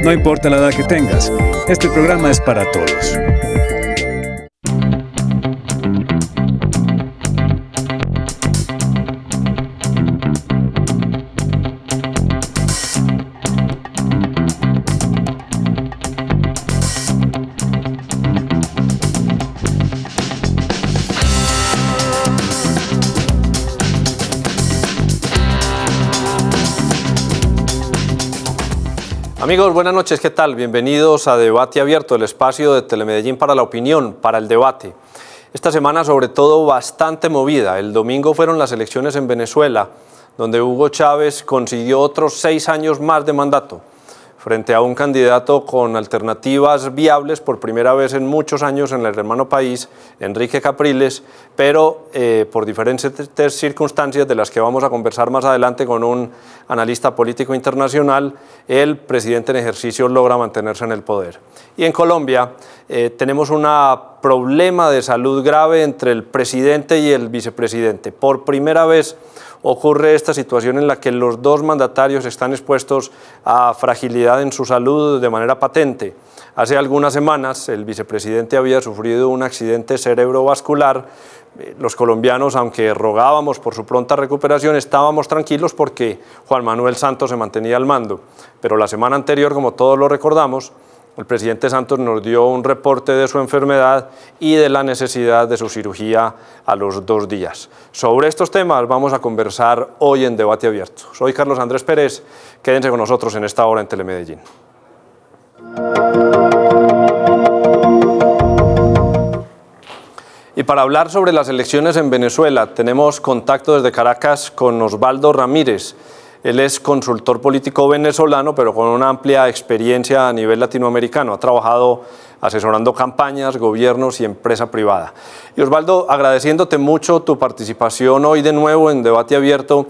No importa la edad que tengas, este programa es para todos. Amigos, buenas noches, ¿qué tal? Bienvenidos a Debate Abierto, el espacio de Telemedellín para la opinión, para el debate. Esta semana sobre todo bastante movida. El domingo fueron las elecciones en Venezuela, donde Hugo Chávez consiguió otros 6 años más de mandato, frente a un candidato con alternativas viables por primera vez en muchos años en el hermano país, Enrique Capriles, pero por diferentes circunstancias de las que vamos a conversar más adelante con un analista político internacional, el presidente en ejercicio logra mantenerse en el poder. Y en Colombia tenemos un problema de salud grave entre el presidente y el vicepresidente. Por primera vez ocurre esta situación en la que los dos mandatarios están expuestos a fragilidad en su salud de manera patente. Hace algunas semanas el vicepresidente había sufrido un accidente cerebrovascular. Los colombianos, aunque rogábamos por su pronta recuperación, estábamos tranquilos porque Juan Manuel Santos se mantenía al mando. Pero la semana anterior, como todos lo recordamos, el presidente Santos nos dio un reporte de su enfermedad y de la necesidad de su cirugía a los 2 días. Sobre estos temas vamos a conversar hoy en Debate Abierto. Soy Carlos Andrés Pérez, quédense con nosotros en esta hora en Telemedellín. Y para hablar sobre las elecciones en Venezuela, tenemos contacto desde Caracas con Osvaldo Ramírez. Él es consultor político venezolano, pero con una amplia experiencia a nivel latinoamericano. Ha trabajado asesorando campañas, gobiernos y empresa privada. Y Osvaldo, agradeciéndote mucho tu participación hoy de nuevo en Debate Abierto,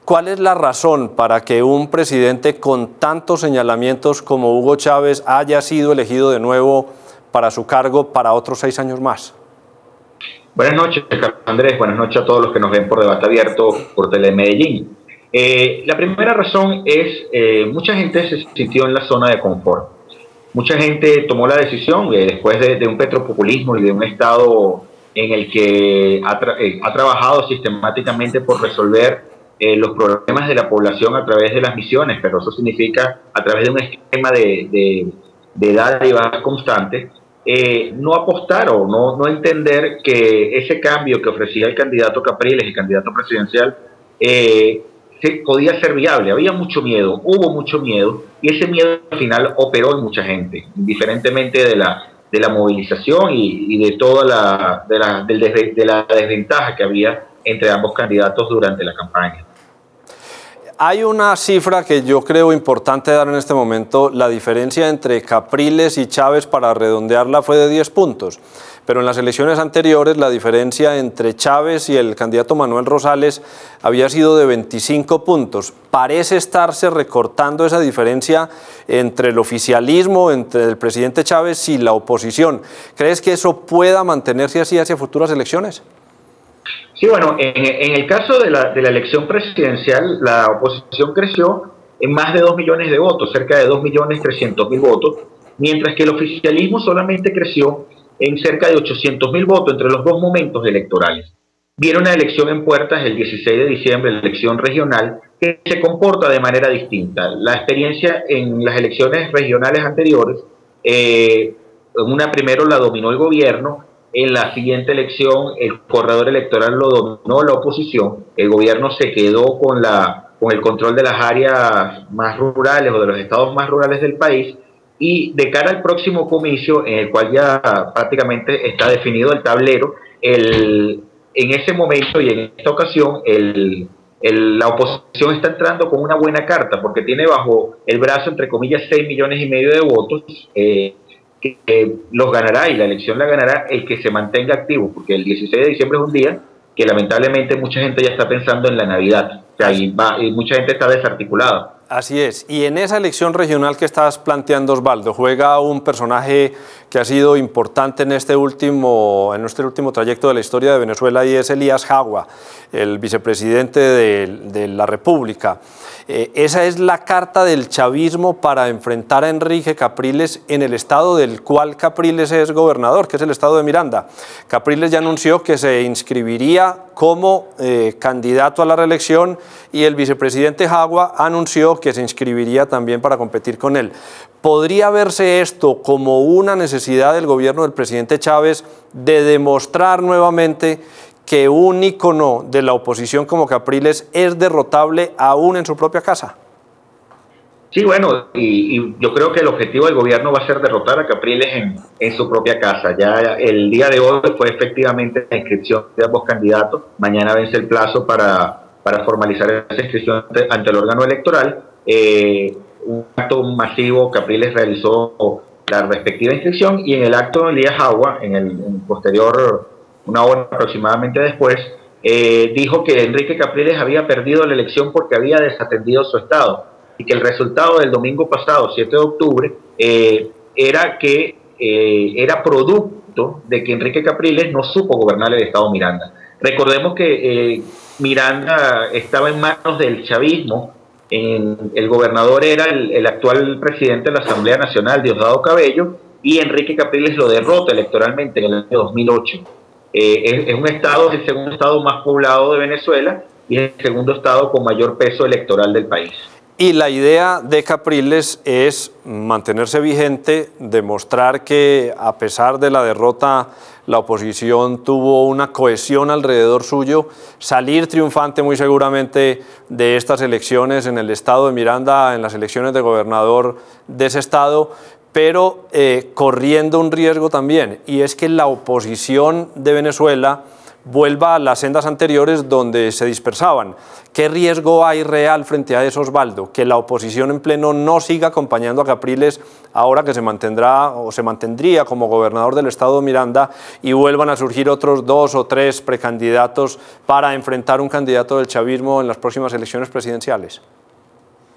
¿cuál es la razón para que un presidente con tantos señalamientos como Hugo Chávez haya sido elegido de nuevo para su cargo para otros 6 años más? Buenas noches, Carlos Andrés. Buenas noches a todos los que nos ven por Debate Abierto por Telemedellín. La primera razón es mucha gente se sintió en la zona de confort. Mucha gente tomó la decisión después de un petropopulismo y de un Estado en el que ha trabajado sistemáticamente por resolver los problemas de la población a través de las misiones, pero eso significa a través de un esquema de dádivas constante. No apostar o no entender que ese cambio que ofrecía el candidato Capriles, el candidato presidencial, podía ser viable. Había mucho miedo, hubo mucho miedo, y ese miedo al final operó en mucha gente, indiferentemente de la movilización y de toda de la desventaja que había entre ambos candidatos durante la campaña. Hay una cifra que yo creo importante dar en este momento. La diferencia entre Capriles y Chávez, para redondearla, fue de 10 puntos. Pero en las elecciones anteriores la diferencia entre Chávez y el candidato Manuel Rosales había sido de 25 puntos. Parece estarse recortando esa diferencia entre el oficialismo, entre el presidente Chávez y la oposición. ¿Crees que eso pueda mantenerse así hacia futuras elecciones? Sí, bueno, en el caso de la elección presidencial, la oposición creció en más de 2 millones de votos, cerca de 2.300.000 votos, mientras que el oficialismo solamente creció en cerca de 800.000 votos entre los dos momentos electorales. Viene una elección en puertas el 16 de diciembre, la elección regional, que se comporta de manera distinta. La experiencia en las elecciones regionales anteriores, primero la dominó el gobierno. En la siguiente elección, el corredor electoral lo dominó la oposición. El gobierno se quedó con el control de las áreas más rurales o de los estados más rurales del país. Y de cara al próximo comicio, en el cual ya prácticamente está definido el tablero, en ese momento y en esta ocasión, la oposición está entrando con una buena carta, porque tiene bajo el brazo, entre comillas, 6,5 millones de votos, que los ganará, y la elección la ganará el que se mantenga activo, porque el 16 de diciembre es un día que lamentablemente mucha gente ya está pensando en la Navidad, o sea, y mucha gente está desarticulada. Así es. Y en esa elección regional que estás planteando, Osvaldo, juega un personaje que ha sido importante en este último trayecto de la historia de Venezuela, y es Elías Jagua, el vicepresidente de la República. Esa es la carta del chavismo para enfrentar a Enrique Capriles en el estado del cual Capriles es gobernador, que es el estado de Miranda. Capriles ya anunció que se inscribiría como candidato a la reelección, y el vicepresidente Jagua anunció que se inscribiría también para competir con él. ¿Podría verse esto como una necesidad del gobierno del presidente Chávez de demostrar nuevamente que un ícono de la oposición como Capriles es derrotable aún en su propia casa? Sí, bueno, y yo creo que el objetivo del gobierno va a ser derrotar a Capriles en su propia casa. Ya el día de hoy fue efectivamente la inscripción de ambos candidatos. Mañana vence el plazo para formalizar esa inscripción ante el órgano electoral. Un acto masivo, Capriles realizó la respectiva inscripción, y en el acto Elías Jagua, en posterior, una hora aproximadamente después, dijo que Enrique Capriles había perdido la elección porque había desatendido su estado, y que el resultado del domingo pasado, 7 de octubre, era que era producto de que Enrique Capriles no supo gobernar el estado Miranda. Recordemos que Miranda estaba en manos del chavismo. El gobernador era el actual presidente de la Asamblea Nacional, Diosdado Cabello, y Enrique Capriles lo derrota electoralmente en el año 2008. Es un estado, es el segundo estado más poblado de Venezuela, y es el segundo estado con mayor peso electoral del país. Y la idea de Capriles es mantenerse vigente, demostrar que a pesar de la derrota la oposición tuvo una cohesión alrededor suyo, salir triunfante muy seguramente de estas elecciones en el estado de Miranda, en las elecciones de gobernador de ese estado, pero corriendo un riesgo también, y es que la oposición de Venezuela vuelva a las sendas anteriores donde se dispersaban. ¿Qué riesgo hay real frente a eso, Osvaldo? Que la oposición en pleno no siga acompañando a Capriles ahora que se mantendrá o se mantendría como gobernador del estado de Miranda, y vuelvan a surgir otros 2 o 3 precandidatos para enfrentar un candidato del chavismo en las próximas elecciones presidenciales.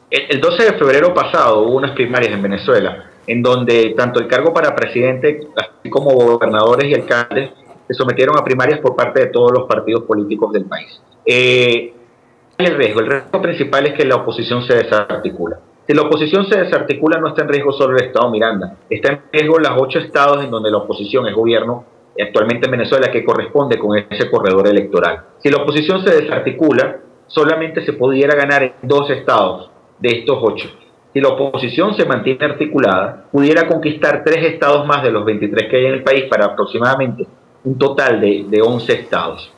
El 12 de febrero pasado hubo unas primarias en Venezuela, en donde tanto el cargo para presidente, así como gobernadores y alcaldes, se sometieron a primarias por parte de todos los partidos políticos del país. El riesgo principal es que la oposición se desarticula. Si la oposición se desarticula, no está en riesgo solo el estado Miranda, está en riesgo los 8 estados en donde la oposición es gobierno actualmente en Venezuela, que corresponde con ese corredor electoral. Si la oposición se desarticula, solamente se pudiera ganar en 2 estados de estos 8. Si la oposición se mantiene articulada, pudiera conquistar 3 estados más de los 23 que hay en el país, para aproximadamente un total de 11 estados.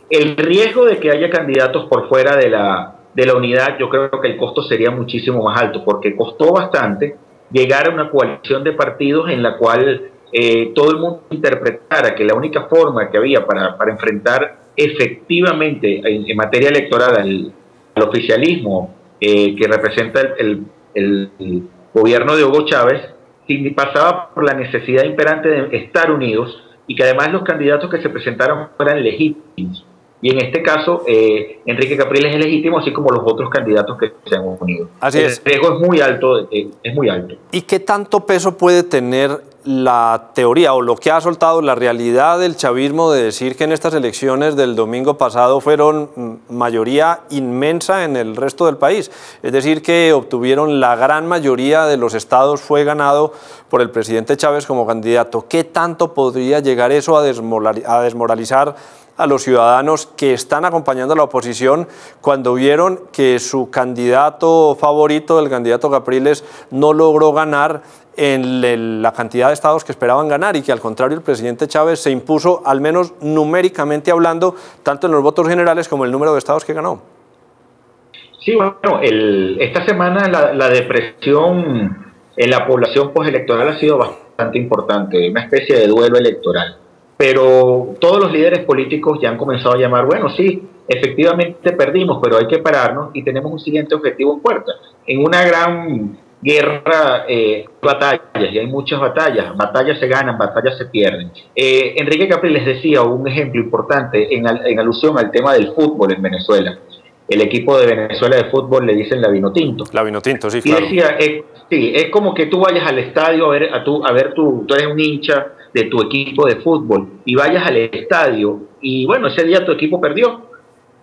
El riesgo de que haya candidatos por fuera de la unidad, yo creo que el costo sería muchísimo más alto, porque costó bastante llegar a una coalición de partidos en la cual todo el mundo interpretara que la única forma que había para enfrentar efectivamente en materia electoral al oficialismo que representa el gobierno de Hugo Chávez, pasaba por la necesidad imperante de estar unidos, y que además los candidatos que se presentaron fueran legítimos. Y en este caso, Enrique Capriles es legítimo, así como los otros candidatos que se han unido. Así es. El riesgo es muy alto, es muy alto. ¿Y qué tanto peso puede tener la teoría o lo que ha soltado la realidad del chavismo de decir que en estas elecciones del domingo pasado fueron mayoría inmensa en el resto del país? Es decir, que obtuvieron la gran mayoría de los estados, fue ganado por el presidente Chávez como candidato. ¿Qué tanto podría llegar eso a desmoralizar a los ciudadanos que están acompañando a la oposición cuando vieron que su candidato favorito, el candidato Capriles, no logró ganar en la cantidad de estados que esperaban ganar, y que al contrario el presidente Chávez se impuso, al menos numéricamente hablando, tanto en los votos generales como el número de estados que ganó? Sí, bueno, esta semana la depresión en la población postelectoral ha sido bastante importante, una especie de duelo electoral. Pero todos los líderes políticos ya han comenzado a llamar, bueno, sí, efectivamente perdimos, pero hay que pararnos y tenemos un siguiente objetivo en puerta. En una gran guerra, batallas, y hay muchas batallas se ganan, batallas se pierden. Enrique Capriles decía un ejemplo importante en alusión al tema del fútbol en Venezuela. el equipo de Venezuela de fútbol le dicen la Vinotinto. La Vinotinto, sí, Y claro. decía, sí, es como que tú vayas al estadio tú eres un hincha de tu equipo de fútbol y vayas al estadio y bueno, ese día tu equipo perdió,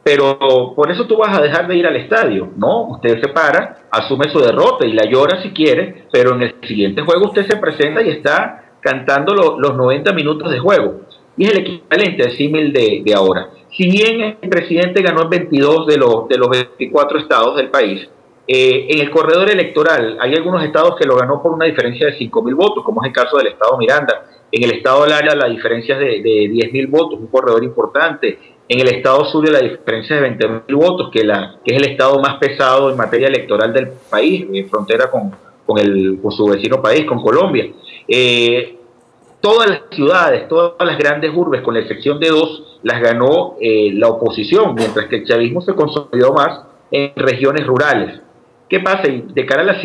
pero por eso tú vas a dejar de ir al estadio. No, usted se para, asume su derrota y la llora si quiere, pero en el siguiente juego usted se presenta y está cantando los 90 minutos de juego. Y es el equivalente al símil de ahora. Si bien el presidente ganó en 22 de los 24 estados del país, en el corredor electoral hay algunos estados que lo ganó por una diferencia de 5.000 votos, como es el caso del estado Miranda. En el estado Lara la diferencia es de 10.000 votos, un corredor importante. En el estado Zulia la diferencia es de 20.000 votos, que es el estado más pesado en materia electoral del país, en frontera con su vecino país, con Colombia. Todas las ciudades, todas las grandes urbes, con la excepción de 2, las ganó la oposición, mientras que el chavismo se consolidó más en regiones rurales. ¿Qué pasa? Y de cara a la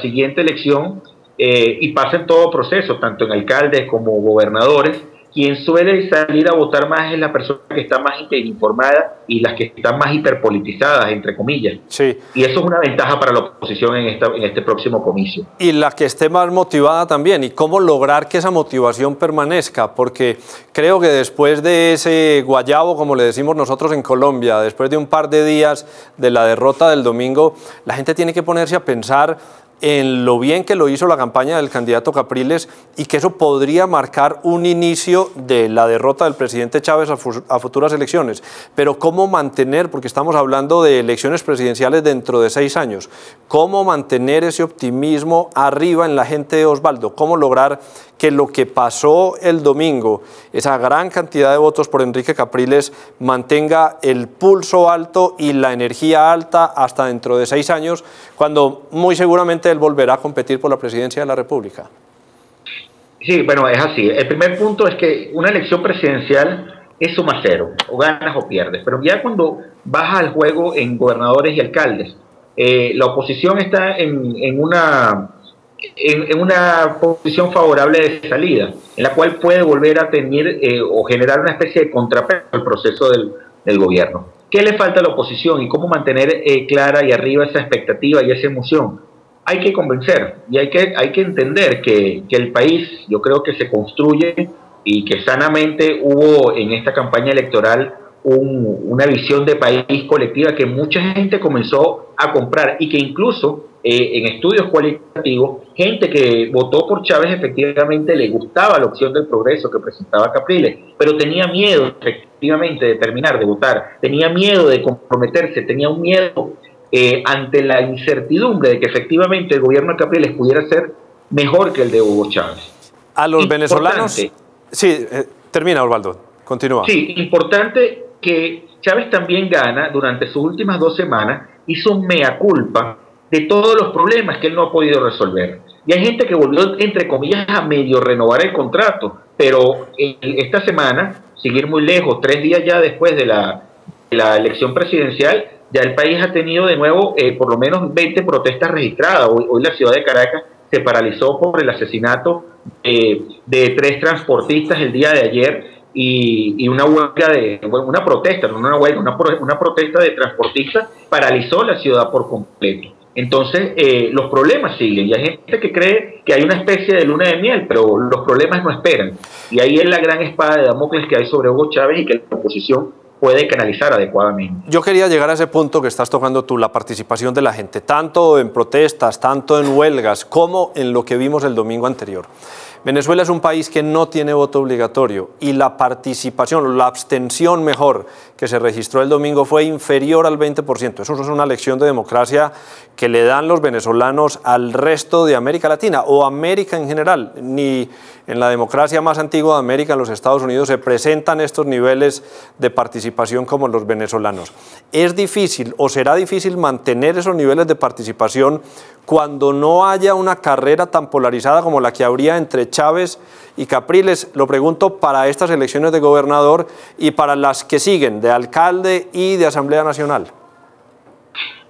siguiente elección, y pasa en todo proceso, tanto en alcaldes como gobernadores, quien suele salir a votar más es la persona que está más informada y las que están más hiperpolitizadas, entre comillas. Sí. Y eso es una ventaja para la oposición en este próximo comicio. Y la que esté más motivada también. ¿Y cómo lograr que esa motivación permanezca? Porque creo que después de ese guayabo, como le decimos nosotros en Colombia, después de un par de días de la derrota del domingo, la gente tiene que ponerse a pensar en lo bien que lo hizo la campaña del candidato Capriles y que eso podría marcar un inicio de la derrota del presidente Chávez a futuras elecciones. Pero ¿cómo mantener, porque estamos hablando de elecciones presidenciales dentro de 6 años, cómo mantener ese optimismo arriba en la gente, Osvaldo? ¿Cómo lograr que lo que pasó el domingo, esa gran cantidad de votos por Enrique Capriles, mantenga el pulso alto y la energía alta hasta dentro de 6 años, cuando muy seguramente él volverá a competir por la presidencia de la República? Sí, bueno, es así. El primer punto es que una elección presidencial es suma cero, o ganas o pierdes, pero ya cuando baja al juego en gobernadores y alcaldes, la oposición está en una posición favorable de salida, en la cual puede volver a tener o generar una especie de contrapeso al proceso del gobierno. ¿Qué le falta a la oposición y cómo mantener clara y arriba esa expectativa y esa emoción? Hay que convencer y hay que entender que el país, yo creo que se construye y que sanamente hubo en esta campaña electoral una visión de país colectiva que mucha gente comenzó a comprar y que incluso en estudios cualitativos, gente que votó por Chávez efectivamente le gustaba la opción del progreso que presentaba Capriles, pero tenía miedo efectivamente de terminar de votar, tenía miedo de comprometerse, tenía un miedo ante la incertidumbre de que efectivamente el gobierno de Capriles pudiera ser mejor que el de Hugo Chávez. A los venezolanos... Sí, termina, Osvaldo, continúa. Sí, importante que Chávez también gana durante sus últimas 2 semanas, hizo un mea culpa de todos los problemas que él no ha podido resolver. Y hay gente que volvió, entre comillas, a medio renovar el contrato, pero esta semana, seguir muy lejos, 3 días ya después de la elección presidencial, ya el país ha tenido de nuevo por lo menos 20 protestas registradas. Hoy la ciudad de Caracas se paralizó por el asesinato de 3 transportistas el día de ayer y una huelga una protesta, no una huelga, una protesta de transportistas paralizó la ciudad por completo. Entonces los problemas siguen y hay gente que cree que hay una especie de luna de miel, pero los problemas no esperan. Y ahí es la gran espada de Damocles que hay sobre Hugo Chávez y que la oposición puede canalizar adecuadamente. Yo quería llegar a ese punto que estás tocando tú, la participación de la gente, tanto en protestas, tanto en huelgas, como en lo que vimos el domingo anterior. Venezuela es un país que no tiene voto obligatorio y la participación, la abstención mejor, que se registró el domingo fue inferior al 20%. Eso es una lección de democracia que le dan los venezolanos al resto de América Latina o América en general. Ni en la democracia más antigua de América, en los Estados Unidos, se presentan estos niveles de participación como los venezolanos. ¿Es difícil o será difícil mantener esos niveles de participación cuando no haya una carrera tan polarizada como la que habría entre Chávez y Capriles? Lo pregunto para estas elecciones de gobernador y para las que siguen, de alcalde y de Asamblea Nacional.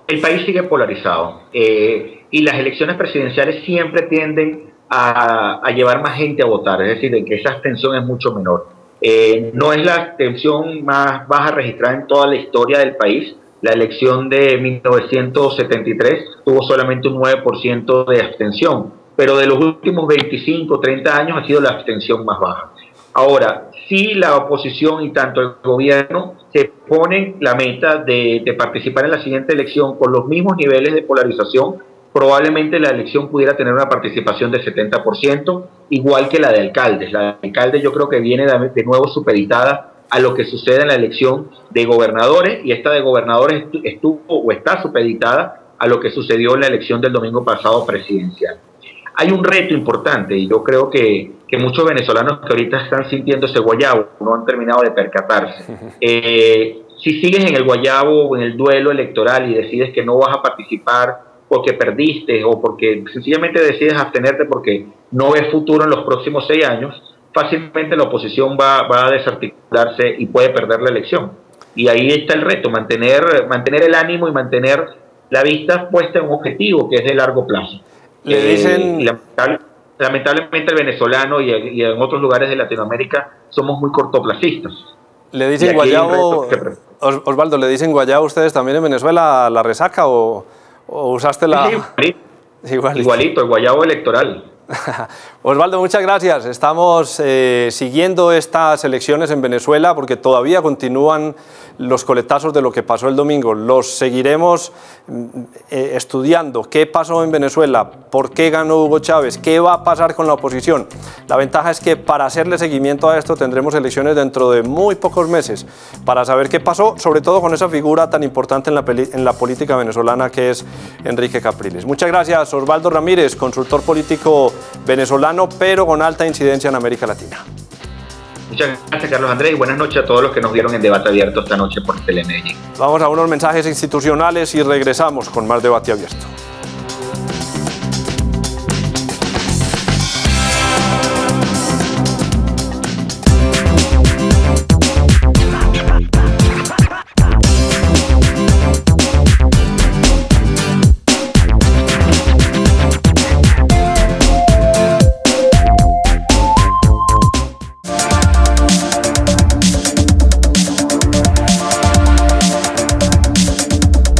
El país sigue polarizado y las elecciones presidenciales siempre tienden a llevar más gente a votar, es decir, de que esa abstención es mucho menor. No es la abstención más baja registrada en toda la historia del país, La elección de 1973 tuvo solamente un 9% de abstención, pero de los últimos 25, 30 años ha sido la abstención más baja. Ahora, si la oposición y tanto el gobierno se ponen la meta de participar en la siguiente elección con los mismos niveles de polarización, probablemente la elección pudiera tener una participación del 70%, igual que la de alcaldes. La de alcaldes yo creo que viene de nuevo supeditada a lo que sucede en la elección de gobernadores, y esta de gobernadores estuvo o está supeditada a lo que sucedió en la elección del domingo pasado presidencial. Hay un reto importante, y yo creo que muchos venezolanos que ahorita están sintiendo ese guayabo no han terminado de percatarse. Si sigues en el guayabo o en el duelo electoral y decides que no vas a participar porque perdiste o porque sencillamente decides abstenerte porque no ves futuro en los próximos 6 años, fácilmente la oposición va a desarticularse y puede perder la elección. Y ahí está el reto, mantener el ánimo y mantener la vista puesta en un objetivo que es de largo plazo. Le dicen... lamentablemente el venezolano y en otros lugares de Latinoamérica somos muy cortoplacistas. Le dicen guayabo, Osvaldo, ¿le dicen guayabo a ustedes también en Venezuela la resaca o usaste la...? Sí, igualito, el guayabo electoral. Osvaldo, muchas gracias. Estamos siguiendo estas elecciones en Venezuela porque todavía continúan los coletazos de lo que pasó el domingo. Los seguiremos estudiando. ¿Qué pasó en Venezuela? ¿Por qué ganó Hugo Chávez? ¿Qué va a pasar con la oposición? La ventaja es que para hacerle seguimiento a esto tendremos elecciones dentro de muy pocos meses para saber qué pasó, sobre todo con esa figura tan importante en la política venezolana que es Enrique Capriles. Muchas gracias, Osvaldo Ramírez, consultor político venezolano, pero con alta incidencia en América Latina. Muchas gracias, Carlos Andrés, y buenas noches a todos los que nos vieron en Debate Abierto esta noche por Telemedellín. Vamos a unos mensajes institucionales y regresamos con más Debate Abierto.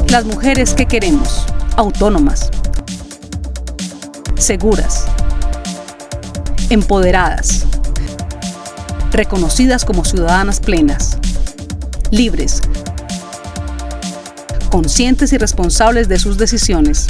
Las mujeres que queremos, autónomas, seguras, empoderadas, reconocidas como ciudadanas plenas, libres, conscientes y responsables de sus decisiones.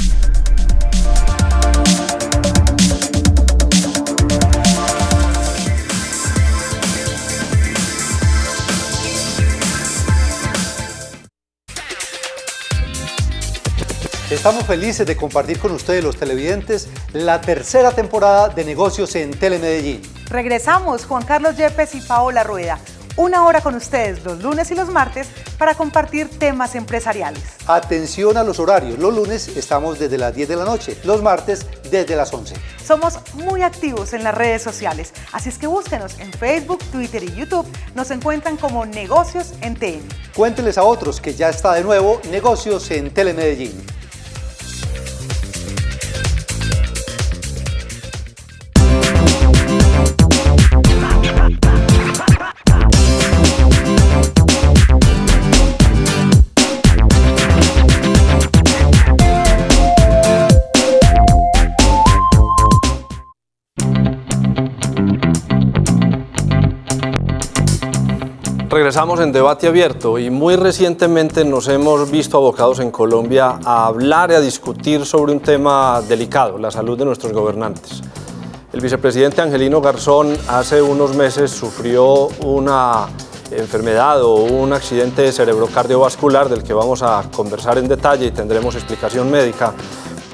Estamos felices de compartir con ustedes, los televidentes, la tercera temporada de Negocios en Telemedellín. Regresamos Juan Carlos Yepes y Paola Rueda. 1 hora con ustedes los lunes y los martes para compartir temas empresariales. Atención a los horarios. Los lunes estamos desde las 10 de la noche, los martes desde las 11. Somos muy activos en las redes sociales, así es que búsquenos en Facebook, Twitter y YouTube. Nos encuentran como Negocios en TN. Cuéntenles a otros que ya está de nuevo Negocios en Telemedellín. Regresamos en Debate Abierto y muy recientemente nos hemos visto abocados en Colombia a hablar y a discutir sobre un tema delicado, la salud de nuestros gobernantes. El vicepresidente Angelino Garzón hace unos meses sufrió una enfermedad o un accidente cerebrocardiovascular del que vamos a conversar en detalle y tendremos explicación médica,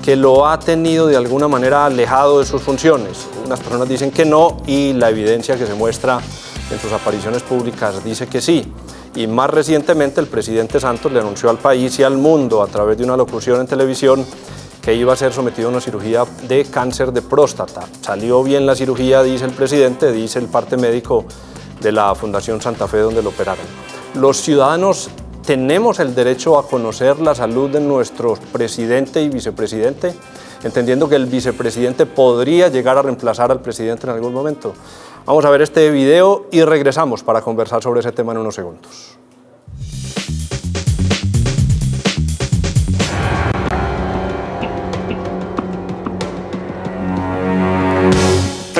que lo ha tenido de alguna manera alejado de sus funciones. Unas personas dicen que no y la evidencia que se muestra en sus apariciones públicas dice que sí. Y más recientemente el presidente Santos le anunció al país y al mundo a través de una locución en televisión que iba a ser sometido a una cirugía de cáncer de próstata. Salió bien la cirugía, dice el presidente, dice el parte médico de la Fundación Santa Fe donde lo operaron. Los ciudadanos tenemos el derecho a conocer la salud de nuestro presidente y vicepresidente, entendiendo que el vicepresidente podría llegar a reemplazar al presidente en algún momento. Vamos a ver este video y regresamos para conversar sobre ese tema en unos segundos.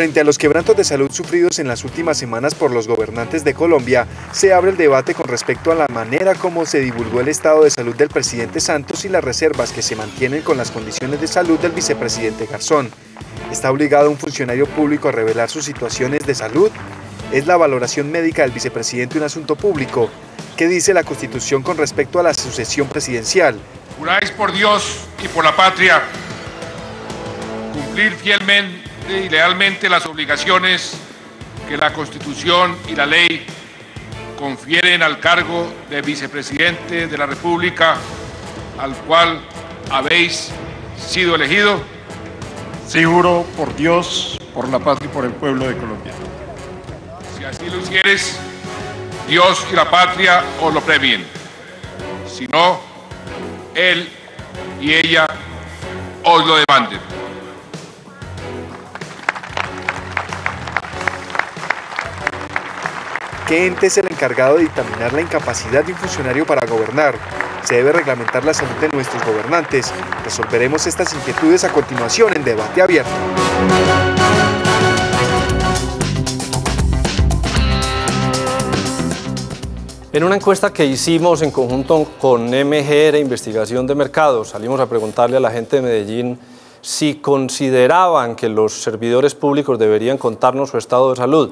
Frente a los quebrantos de salud sufridos en las últimas semanas por los gobernantes de Colombia, se abre el debate con respecto a la manera como se divulgó el estado de salud del presidente Santos y las reservas que se mantienen con las condiciones de salud del vicepresidente Garzón. ¿Está obligado un funcionario público a revelar sus situaciones de salud? ¿Es la valoración médica del vicepresidente un asunto público? ¿Qué dice la Constitución con respecto a la sucesión presidencial? Juráis por Dios y por la patria cumplir fielmente y lealmente las obligaciones que la Constitución y la ley confieren al cargo de vicepresidente de la República, al cual habéis sido elegido. Sí, juro por Dios, por la patria y por el pueblo de Colombia. Si así lo hicieres, Dios y la patria os lo premien. Si no, él y ella os lo demanden. ¿Qué ente es el encargado de dictaminar la incapacidad de un funcionario para gobernar? ¿Se debe reglamentar la salud de nuestros gobernantes? Resolveremos estas inquietudes a continuación en Debate Abierto. En una encuesta que hicimos en conjunto con MGR Investigación de Mercados, salimos a preguntarle a la gente de Medellín si consideraban que los servidores públicos deberían contarnos su estado de salud.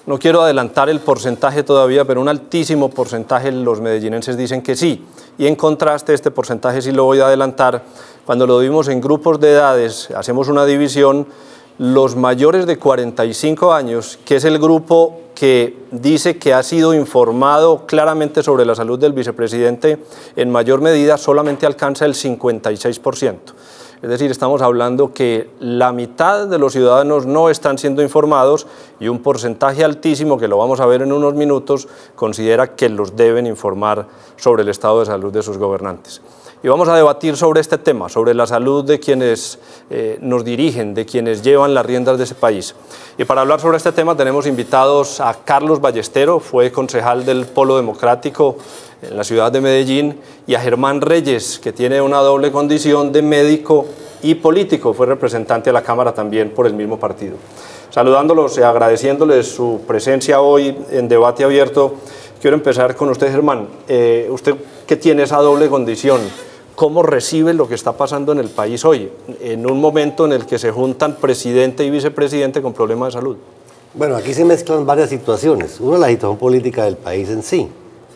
No quiero adelantar el porcentaje todavía, pero un altísimo porcentaje los medellinenses dicen que sí. Y en contraste, este porcentaje sí lo voy a adelantar. Cuando lo vimos en grupos de edades, hacemos una división, los mayores de 45 años, que es el grupo que dice que ha sido informado claramente sobre la salud del vicepresidente, en mayor medida solamente alcanza el 56%. Es decir, estamos hablando que la mitad de los ciudadanos no están siendo informados y un porcentaje altísimo, que lo vamos a ver en unos minutos, considera que los deben informar sobre el estado de salud de sus gobernantes. Y vamos a debatir sobre este tema, sobre la salud de quienes nos dirigen, de quienes llevan las riendas de ese país. Y para hablar sobre este tema tenemos invitados a Carlos Ballestero, fue concejal del Polo Democrático en la ciudad de Medellín, y a Germán Reyes, que tiene una doble condición de médico y político, fue representante de la Cámara también por el mismo partido. Saludándolos y agradeciéndoles su presencia hoy en Debate Abierto, quiero empezar con usted, Germán. Usted que tiene esa doble condición, ¿cómo recibe lo que está pasando en el país hoy, en un momento en el que se juntan presidente y vicepresidente con problemas de salud? Bueno, aquí se mezclan varias situaciones. Una, la situación política del país en sí,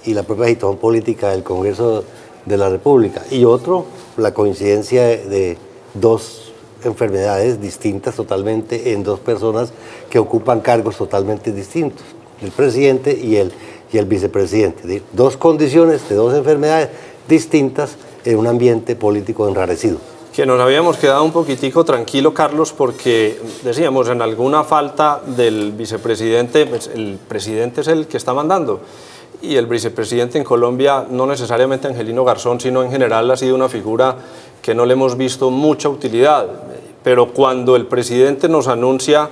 y la propia situación política del Congreso de la República. Y otro, la coincidencia de dos enfermedades distintas totalmente en dos personas que ocupan cargos totalmente distintos, el presidente y el vicepresidente. Dos condiciones de dos enfermedades distintas en un ambiente político enrarecido. Que nos habíamos quedado un poquitico tranquilo, Carlos, porque decíamos, en alguna falta del vicepresidente, pues el presidente es el que está mandando. Y el vicepresidente en Colombia, no necesariamente Angelino Garzón, sino en general ha sido una figura que no le hemos visto mucha utilidad. Pero cuando el presidente nos anuncia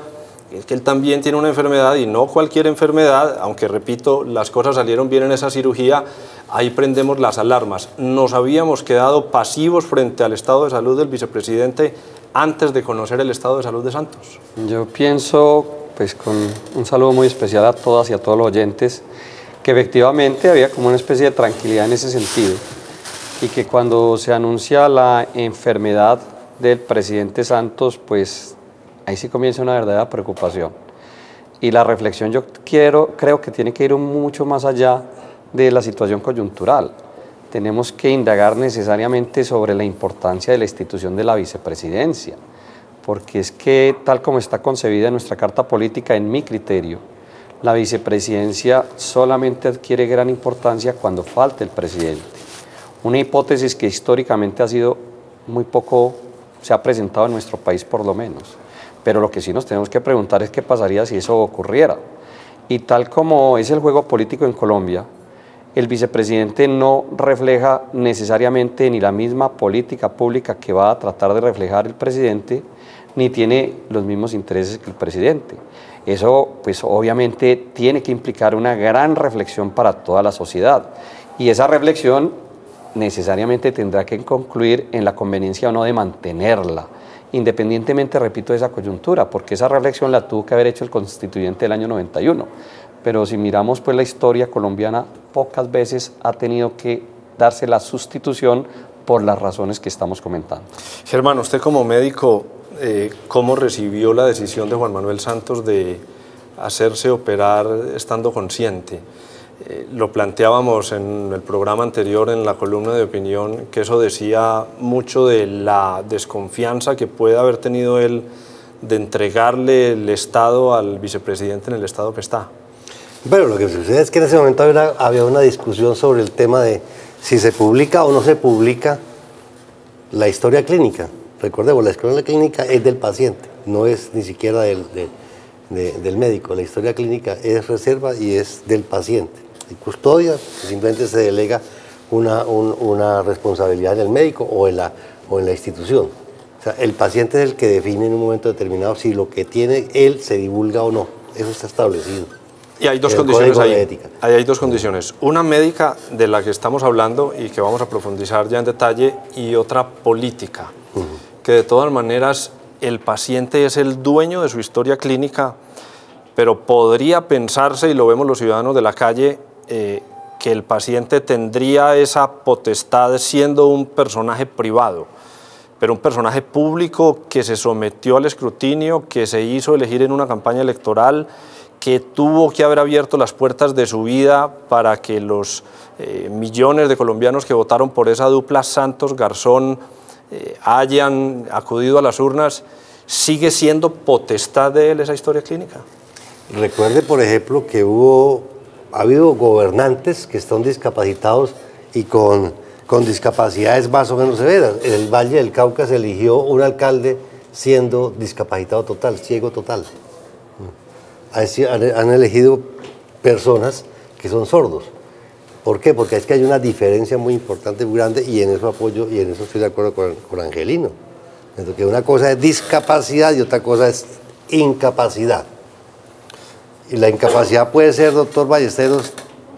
que él también tiene una enfermedad, y no cualquier enfermedad, aunque repito, las cosas salieron bien en esa cirugía, ahí prendemos las alarmas. Nos habíamos quedado pasivos frente al estado de salud del vicepresidente antes de conocer el estado de salud de Santos. Yo pienso, pues con un saludo muy especial a todas y a todos los oyentes, que efectivamente había como una especie de tranquilidad en ese sentido, y que cuando se anuncia la enfermedad del presidente Santos, pues ahí sí comienza una verdadera preocupación. Y la reflexión yo creo que tiene que ir mucho más allá de la situación coyuntural. Tenemos que indagar necesariamente sobre la importancia de la institución de la vicepresidencia, porque es que tal como está concebida en nuestra carta política, en mi criterio, la vicepresidencia solamente adquiere gran importancia cuando falta el presidente. Una hipótesis que históricamente ha sido muy poco, se ha presentado en nuestro país por lo menos. Pero lo que sí nos tenemos que preguntar es qué pasaría si eso ocurriera. Y tal como es el juego político en Colombia, el vicepresidente no refleja necesariamente ni la misma política pública que va a tratar de reflejar el presidente, ni tiene los mismos intereses que el presidente. Eso, pues obviamente, tiene que implicar una gran reflexión para toda la sociedad. Y esa reflexión necesariamente tendrá que concluir en la conveniencia o no de mantenerla independientemente, repito, de esa coyuntura, porque esa reflexión la tuvo que haber hecho el constituyente del año 91. Pero si miramos pues la historia colombiana, pocas veces ha tenido que darse la sustitución por las razones que estamos comentando. Germán, usted como médico, ¿cómo recibió la decisión de Juan Manuel Santos de hacerse operar estando consciente? Lo planteábamos en el programa anterior, en la columna de opinión, que eso decía mucho de la desconfianza que puede haber tenido él de entregarle el Estado al vicepresidente en el estado que está. Bueno, lo que sucede es que en ese momento había una discusión sobre el tema de si se publica o no se publica la historia clínica. Recordemos, la historia clínica es del paciente, no es ni siquiera del médico. La historia clínica es reserva y es del paciente. Y custodia, simplemente se delega una responsabilidad en el médico o en la institución. O sea, el paciente es el que define en un momento determinado si lo que tiene él se divulga o no. Eso está establecido. Y hay dos condiciones ahí. Ahí hay dos condiciones. Una médica, de la que estamos hablando y que vamos a profundizar ya en detalle, y otra política, que de todas maneras el paciente es el dueño de su historia clínica, pero podría pensarse, y lo vemos los ciudadanos de la calle, que el paciente tendría esa potestad siendo un personaje privado, pero un personaje público que se sometió al escrutinio, que se hizo elegir en una campaña electoral, que tuvo que haber abierto las puertas de su vida para que los millones de colombianos que votaron por esa dupla Santos-Garzón hayan acudido a las urnas. ¿Sigue siendo potestad de él esa historia clínica? Recuerde, por ejemplo, que ha habido gobernantes que están discapacitados y con discapacidades más o menos severas. En el Valle del Cauca se eligió un alcalde siendo discapacitado total, ciego total. Han elegido personas que son sordos. ¿Por qué? Porque es que hay una diferencia muy importante, muy grande, y en eso apoyo y en eso estoy de acuerdo con Angelino. Entonces, que una cosa es discapacidad y otra cosa es incapacidad. Y la incapacidad puede ser, doctor Ballesteros,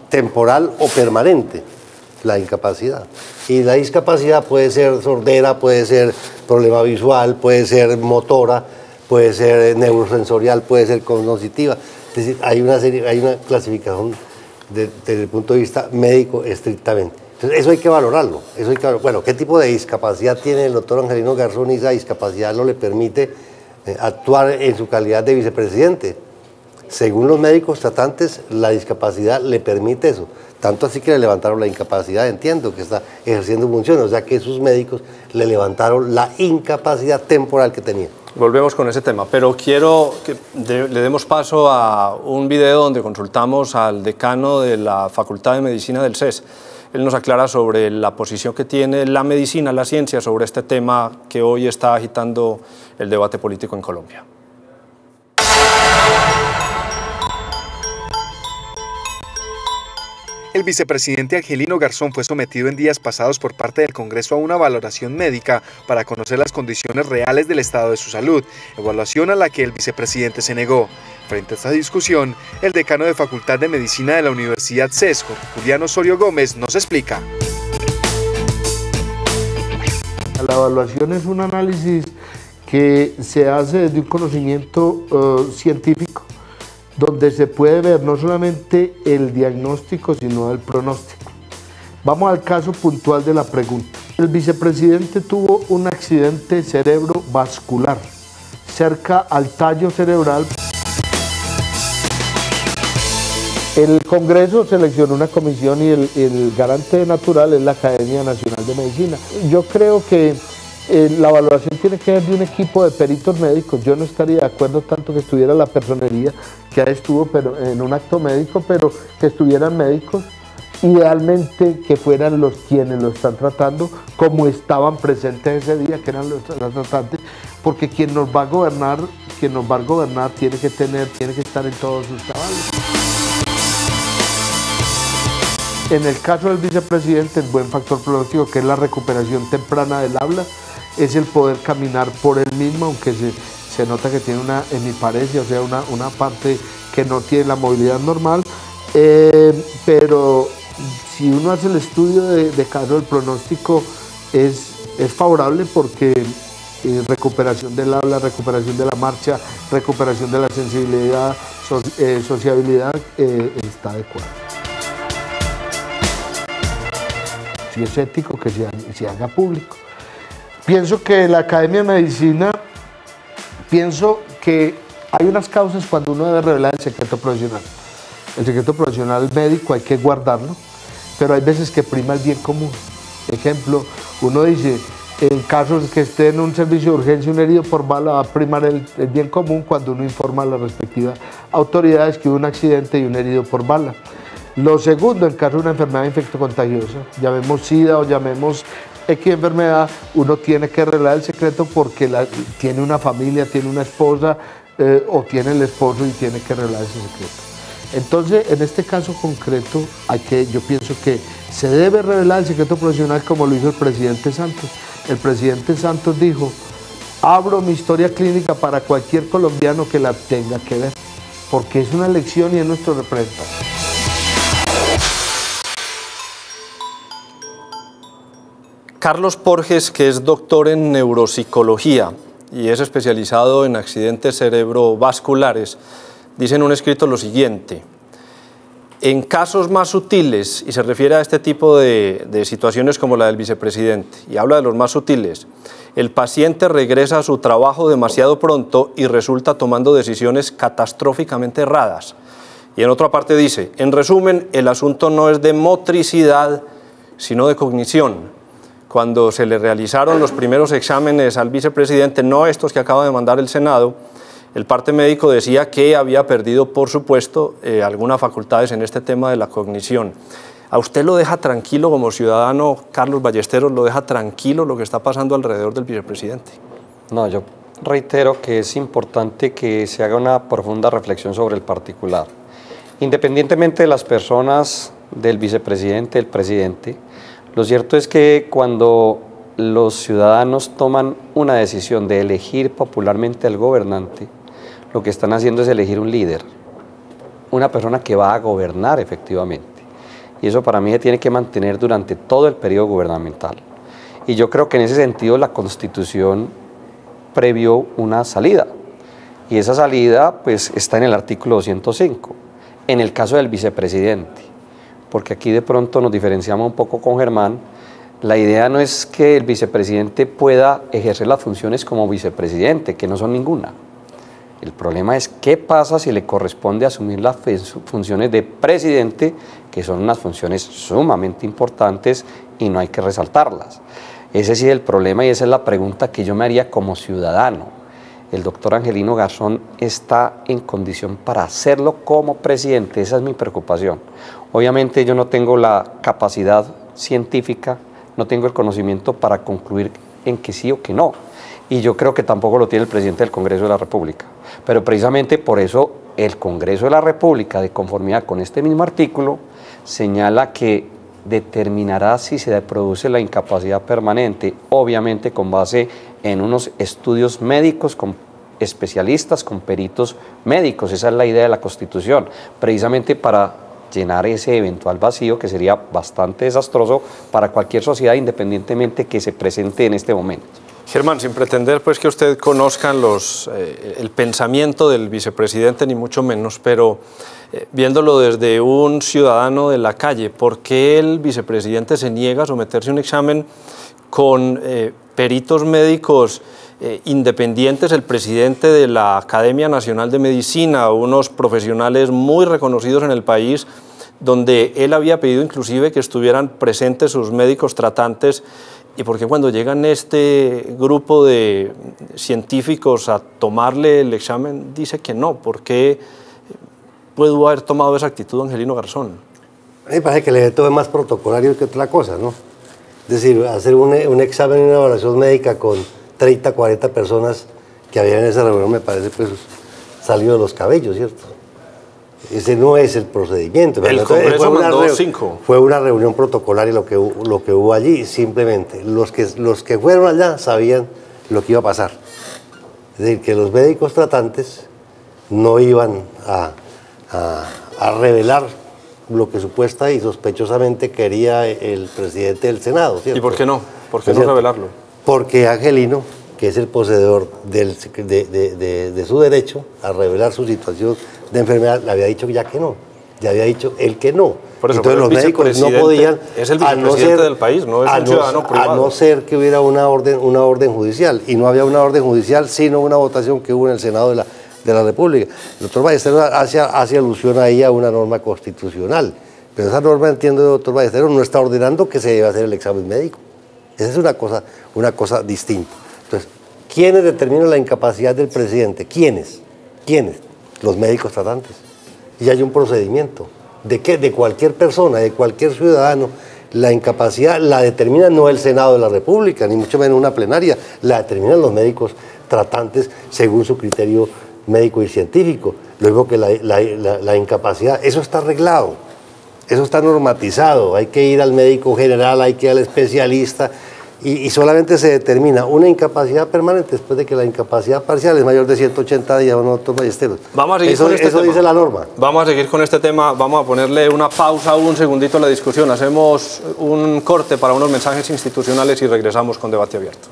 temporal o permanente, la incapacidad. Y la discapacidad puede ser sordera, puede ser problema visual, puede ser motora, puede ser neurosensorial, puede ser cognitiva. Es decir, hay una clasificación desde el punto de vista médico estrictamente. Entonces, eso hay que valorarlo. Bueno, ¿qué tipo de discapacidad tiene el doctor Angelino Garzón? Y esa discapacidad no le permite actuar en su calidad de vicepresidente. Según los médicos tratantes, la discapacidad le permite eso. Tanto así que le levantaron la incapacidad, entiendo, que está ejerciendo funciones. O sea que sus médicos le levantaron la incapacidad temporal que tenía. Volvemos con ese tema, pero quiero que le demos paso a un video donde consultamos al decano de la Facultad de Medicina del CES. Él nos aclara sobre la posición que tiene la medicina, la ciencia, sobre este tema que hoy está agitando el debate político en Colombia. El vicepresidente Angelino Garzón fue sometido en días pasados por parte del Congreso a una valoración médica para conocer las condiciones reales del estado de su salud, evaluación a la que el vicepresidente se negó. Frente a esta discusión, el decano de Facultad de Medicina de la Universidad CES, Jorge Julián Osorio Gómez, nos explica. La evaluación es un análisis que se hace desde un conocimiento científico, donde se puede ver no solamente el diagnóstico, sino el pronóstico. Vamos al caso puntual de la pregunta. El vicepresidente tuvo un accidente cerebrovascular cerca al tallo cerebral. El Congreso seleccionó una comisión y el garante natural es la Academia Nacional de Medicina. Yo creo que la evaluación tiene que ver de un equipo de peritos médicos. Yo no estaría de acuerdo tanto que estuviera la personería que ahí estuvo pero en un acto médico, pero que estuvieran médicos, idealmente que fueran los quienes lo están tratando, como estaban presentes ese día, que eran los tratantes, porque quien nos va a gobernar tiene que estar en todos sus cabales. En el caso del vicepresidente, el buen factor pronóstico, que es la recuperación temprana del habla, es el poder caminar por él mismo, aunque se nota que tiene una hemiparesia, o sea, una parte que no tiene la movilidad normal, pero si uno hace el estudio de caso del pronóstico es favorable porque recuperación del habla, recuperación de la marcha, recuperación de la sensibilidad, sociabilidad, está adecuada. Si es ético, que se haga público. Pienso que la Academia de Medicina, pienso que hay unas causas cuando uno debe revelar el secreto profesional. El secreto profesional médico hay que guardarlo, pero hay veces que prima el bien común. Ejemplo, uno dice, en casos que esté en un servicio de urgencia un herido por bala, va a primar el bien común cuando uno informa a las respectivas autoridades que hubo un accidente y un herido por bala. Lo segundo, en caso de una enfermedad infectocontagiosa, llamemos SIDA o llamemos X enfermedad, uno tiene que revelar el secreto porque tiene una familia, tiene una esposa o tiene el esposo y tiene que revelar ese secreto. Entonces, en este caso concreto, yo pienso que se debe revelar el secreto profesional como lo hizo el presidente Santos. El presidente Santos dijo, abro mi historia clínica para cualquier colombiano que la tenga que ver, porque es una elección y es nuestro representante. Carlos Porges, que es doctor en neuropsicología y es especializado en accidentes cerebrovasculares, dice en un escrito lo siguiente: en casos más sutiles, y se refiere a este tipo de situaciones como la del vicepresidente, y habla de los más sutiles, el paciente regresa a su trabajo demasiado pronto y resulta tomando decisiones catastróficamente erradas. Y en otra parte dice, en resumen, el asunto no es de motricidad, sino de cognición. Cuando se le realizaron los primeros exámenes al vicepresidente, no estos que acaba de mandar el Senado, el parte médico decía que había perdido, por supuesto, algunas facultades en este tema de la cognición. ¿A usted lo deja tranquilo como ciudadano, Carlos Ballesteros, lo deja tranquilo lo que está pasando alrededor del vicepresidente? No, yo reitero que es importante que se haga una profunda reflexión sobre el particular. Independientemente de las personas, del vicepresidente, del presidente, lo cierto es que cuando los ciudadanos toman una decisión de elegir popularmente al gobernante, lo que están haciendo es elegir un líder, una persona que va a gobernar efectivamente. Y eso para mí se tiene que mantener durante todo el periodo gubernamental. Y yo creo que en ese sentido la Constitución previó una salida. Y esa salida pues está en el artículo 205, en el caso del vicepresidente. Porque aquí de pronto nos diferenciamos un poco con Germán. La idea no es que el vicepresidente pueda ejercer las funciones como vicepresidente, que no son ninguna. El problema es qué pasa si le corresponde asumir las funciones de presidente, que son unas funciones sumamente importantes y no hay que resaltarlas. Ese sí es el problema y esa es la pregunta que yo me haría como ciudadano. El doctor Angelino Garzón está en condición para hacerlo como presidente, esa es mi preocupación. Obviamente yo no tengo la capacidad científica, no tengo el conocimiento para concluir en que sí o que no. Y yo creo que tampoco lo tiene el presidente del Congreso de la República. Pero precisamente por eso el Congreso de la República, de conformidad con este mismo artículo, señala que determinará si se produce la incapacidad permanente, obviamente con base en unos estudios médicos con especialistas, con peritos médicos. Esa es la idea de la Constitución, precisamente para llenar ese eventual vacío que sería bastante desastroso para cualquier sociedad independientemente que se presente en este momento. Germán, sin pretender pues que usted conozca el pensamiento del vicepresidente, ni mucho menos, pero viéndolo desde un ciudadano de la calle, ¿por qué el vicepresidente se niega a someterse a un examen con peritos médicos independientes, el presidente de la Academia Nacional de Medicina, unos profesionales muy reconocidos en el país, donde él había pedido inclusive que estuvieran presentes sus médicos tratantes? ¿Y por qué cuando llegan este grupo de científicos a tomarle el examen dice que no? ¿Por qué pudo haber tomado esa actitud Angelino Garzón? A mí me parece que el evento es más protocolario que otra cosa, ¿no? Es decir, hacer un examen, una evaluación médica con 30, 40 personas que había en esa reunión me parece pues salido de los cabellos, ¿cierto? Ese no es el procedimiento. El Congreso mandó 5. Fue una reunión protocolaria lo que hubo allí, simplemente. Los que fueron allá sabían lo que iba a pasar. Es decir, que los médicos tratantes no iban a revelar lo que supuesta y sospechosamente quería el presidente del Senado, ¿cierto? ¿Y por qué no? ¿Por qué no revelarlo? Porque Angelino que es el poseedor de su derecho a revelar su situación de enfermedad, le había dicho ya que no, le había dicho él que no. Por eso, entonces los médicos no podían, es el vicepresidente del país, no es un ciudadano privado. A no ser que hubiera una orden judicial, y no había una orden judicial, sino una votación que hubo en el Senado de la República. El doctor Ballesteros hace alusión ahí a una norma constitucional, pero esa norma, entiendo, el doctor Ballesteros, no está ordenando que se debe hacer el examen médico. Esa es una cosa distinta. Entonces, ¿quiénes determinan la incapacidad del presidente? ¿Quiénes? Los médicos tratantes. Y hay un procedimiento. ¿De qué? De cualquier persona, de cualquier ciudadano. La incapacidad la determina no el Senado de la República, ni mucho menos una plenaria, la determinan los médicos tratantes según su criterio médico y científico. Luego que la incapacidad, eso está arreglado, eso está normatizado, hay que ir al médico general, hay que ir al especialista, y solamente se determina una incapacidad permanente después de que la incapacidad parcial es mayor de 180 días, ¿o no, doctor Ballesteros? Vamos a seguir con este tema. Dice la norma. Vamos a seguir con este tema, vamos a ponerle una pausa, un segundito a la discusión, hacemos un corte para unos mensajes institucionales y regresamos con Debate Abierto.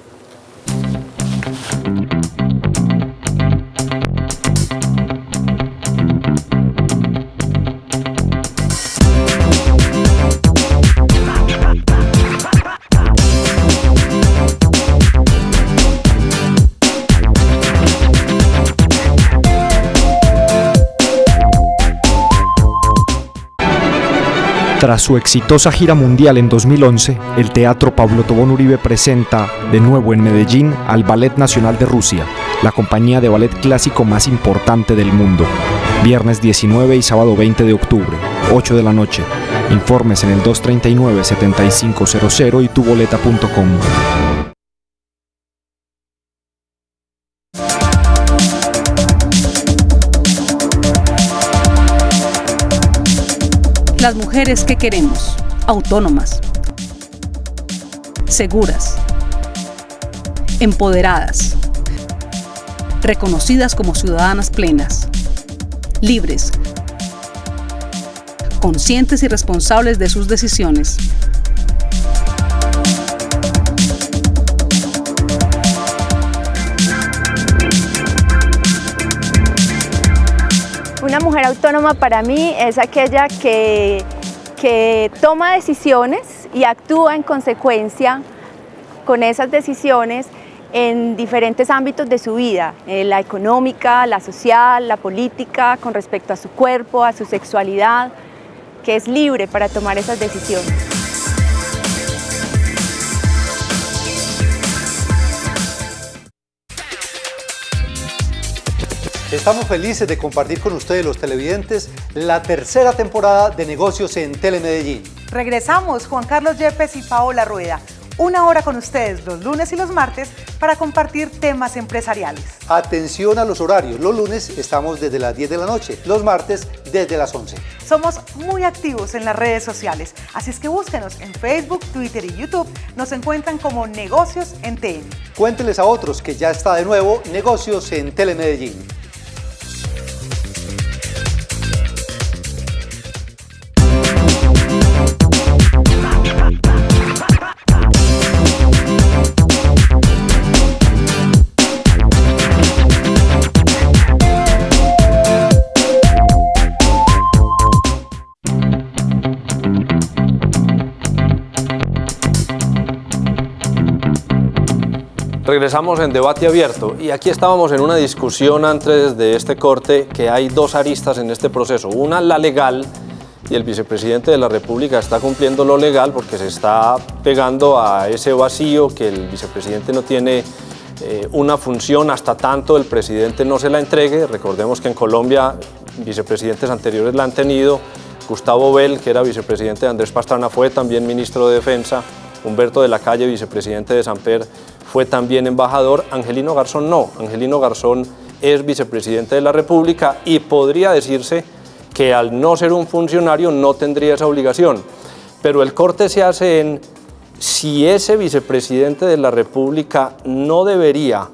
Tras su exitosa gira mundial en 2011, el Teatro Pablo Tobón Uribe presenta de nuevo en Medellín al Ballet Nacional de Rusia, la compañía de ballet clásico más importante del mundo. Viernes 19 y sábado 20 de octubre, 8 de la noche. Informes en el 239-7500 y tuboleta.com. Las mujeres que queremos, autónomas, seguras, empoderadas, reconocidas como ciudadanas plenas, libres, conscientes y responsables de sus decisiones. Una mujer autónoma para mí es aquella que toma decisiones y actúa en consecuencia con esas decisiones en diferentes ámbitos de su vida, la económica, la social, la política, con respecto a su cuerpo, a su sexualidad, que es libre para tomar esas decisiones. Estamos felices de compartir con ustedes, los televidentes, la tercera temporada de Negocios en Telemedellín. Regresamos Juan Carlos Yepes y Paola Rueda. Una hora con ustedes los lunes y los martes para compartir temas empresariales. Atención a los horarios. Los lunes estamos desde las 10 de la noche, los martes desde las 11. Somos muy activos en las redes sociales, así es que búsquenos en Facebook, Twitter y YouTube. Nos encuentran como Negocios en TN. Cuéntenles a otros que ya está de nuevo Negocios en Telemedellín. Regresamos en Debate Abierto y aquí estábamos en una discusión antes de este corte que hay dos aristas en este proceso. Una, la legal, y el vicepresidente de la República está cumpliendo lo legal porque se está pegando a ese vacío que el vicepresidente no tiene una función hasta tanto el presidente no se la entregue. Recordemos que en Colombia vicepresidentes anteriores la han tenido. Gustavo Bell, que era vicepresidente de Andrés Pastrana, fue también ministro de Defensa. Humberto de la Calle, vicepresidente de Samper, fue también embajador. Angelino Garzón no. Angelino Garzón es vicepresidente de la República y podría decirse que al no ser un funcionario no tendría esa obligación. Pero el corte se hace en si ese vicepresidente de la República no debería,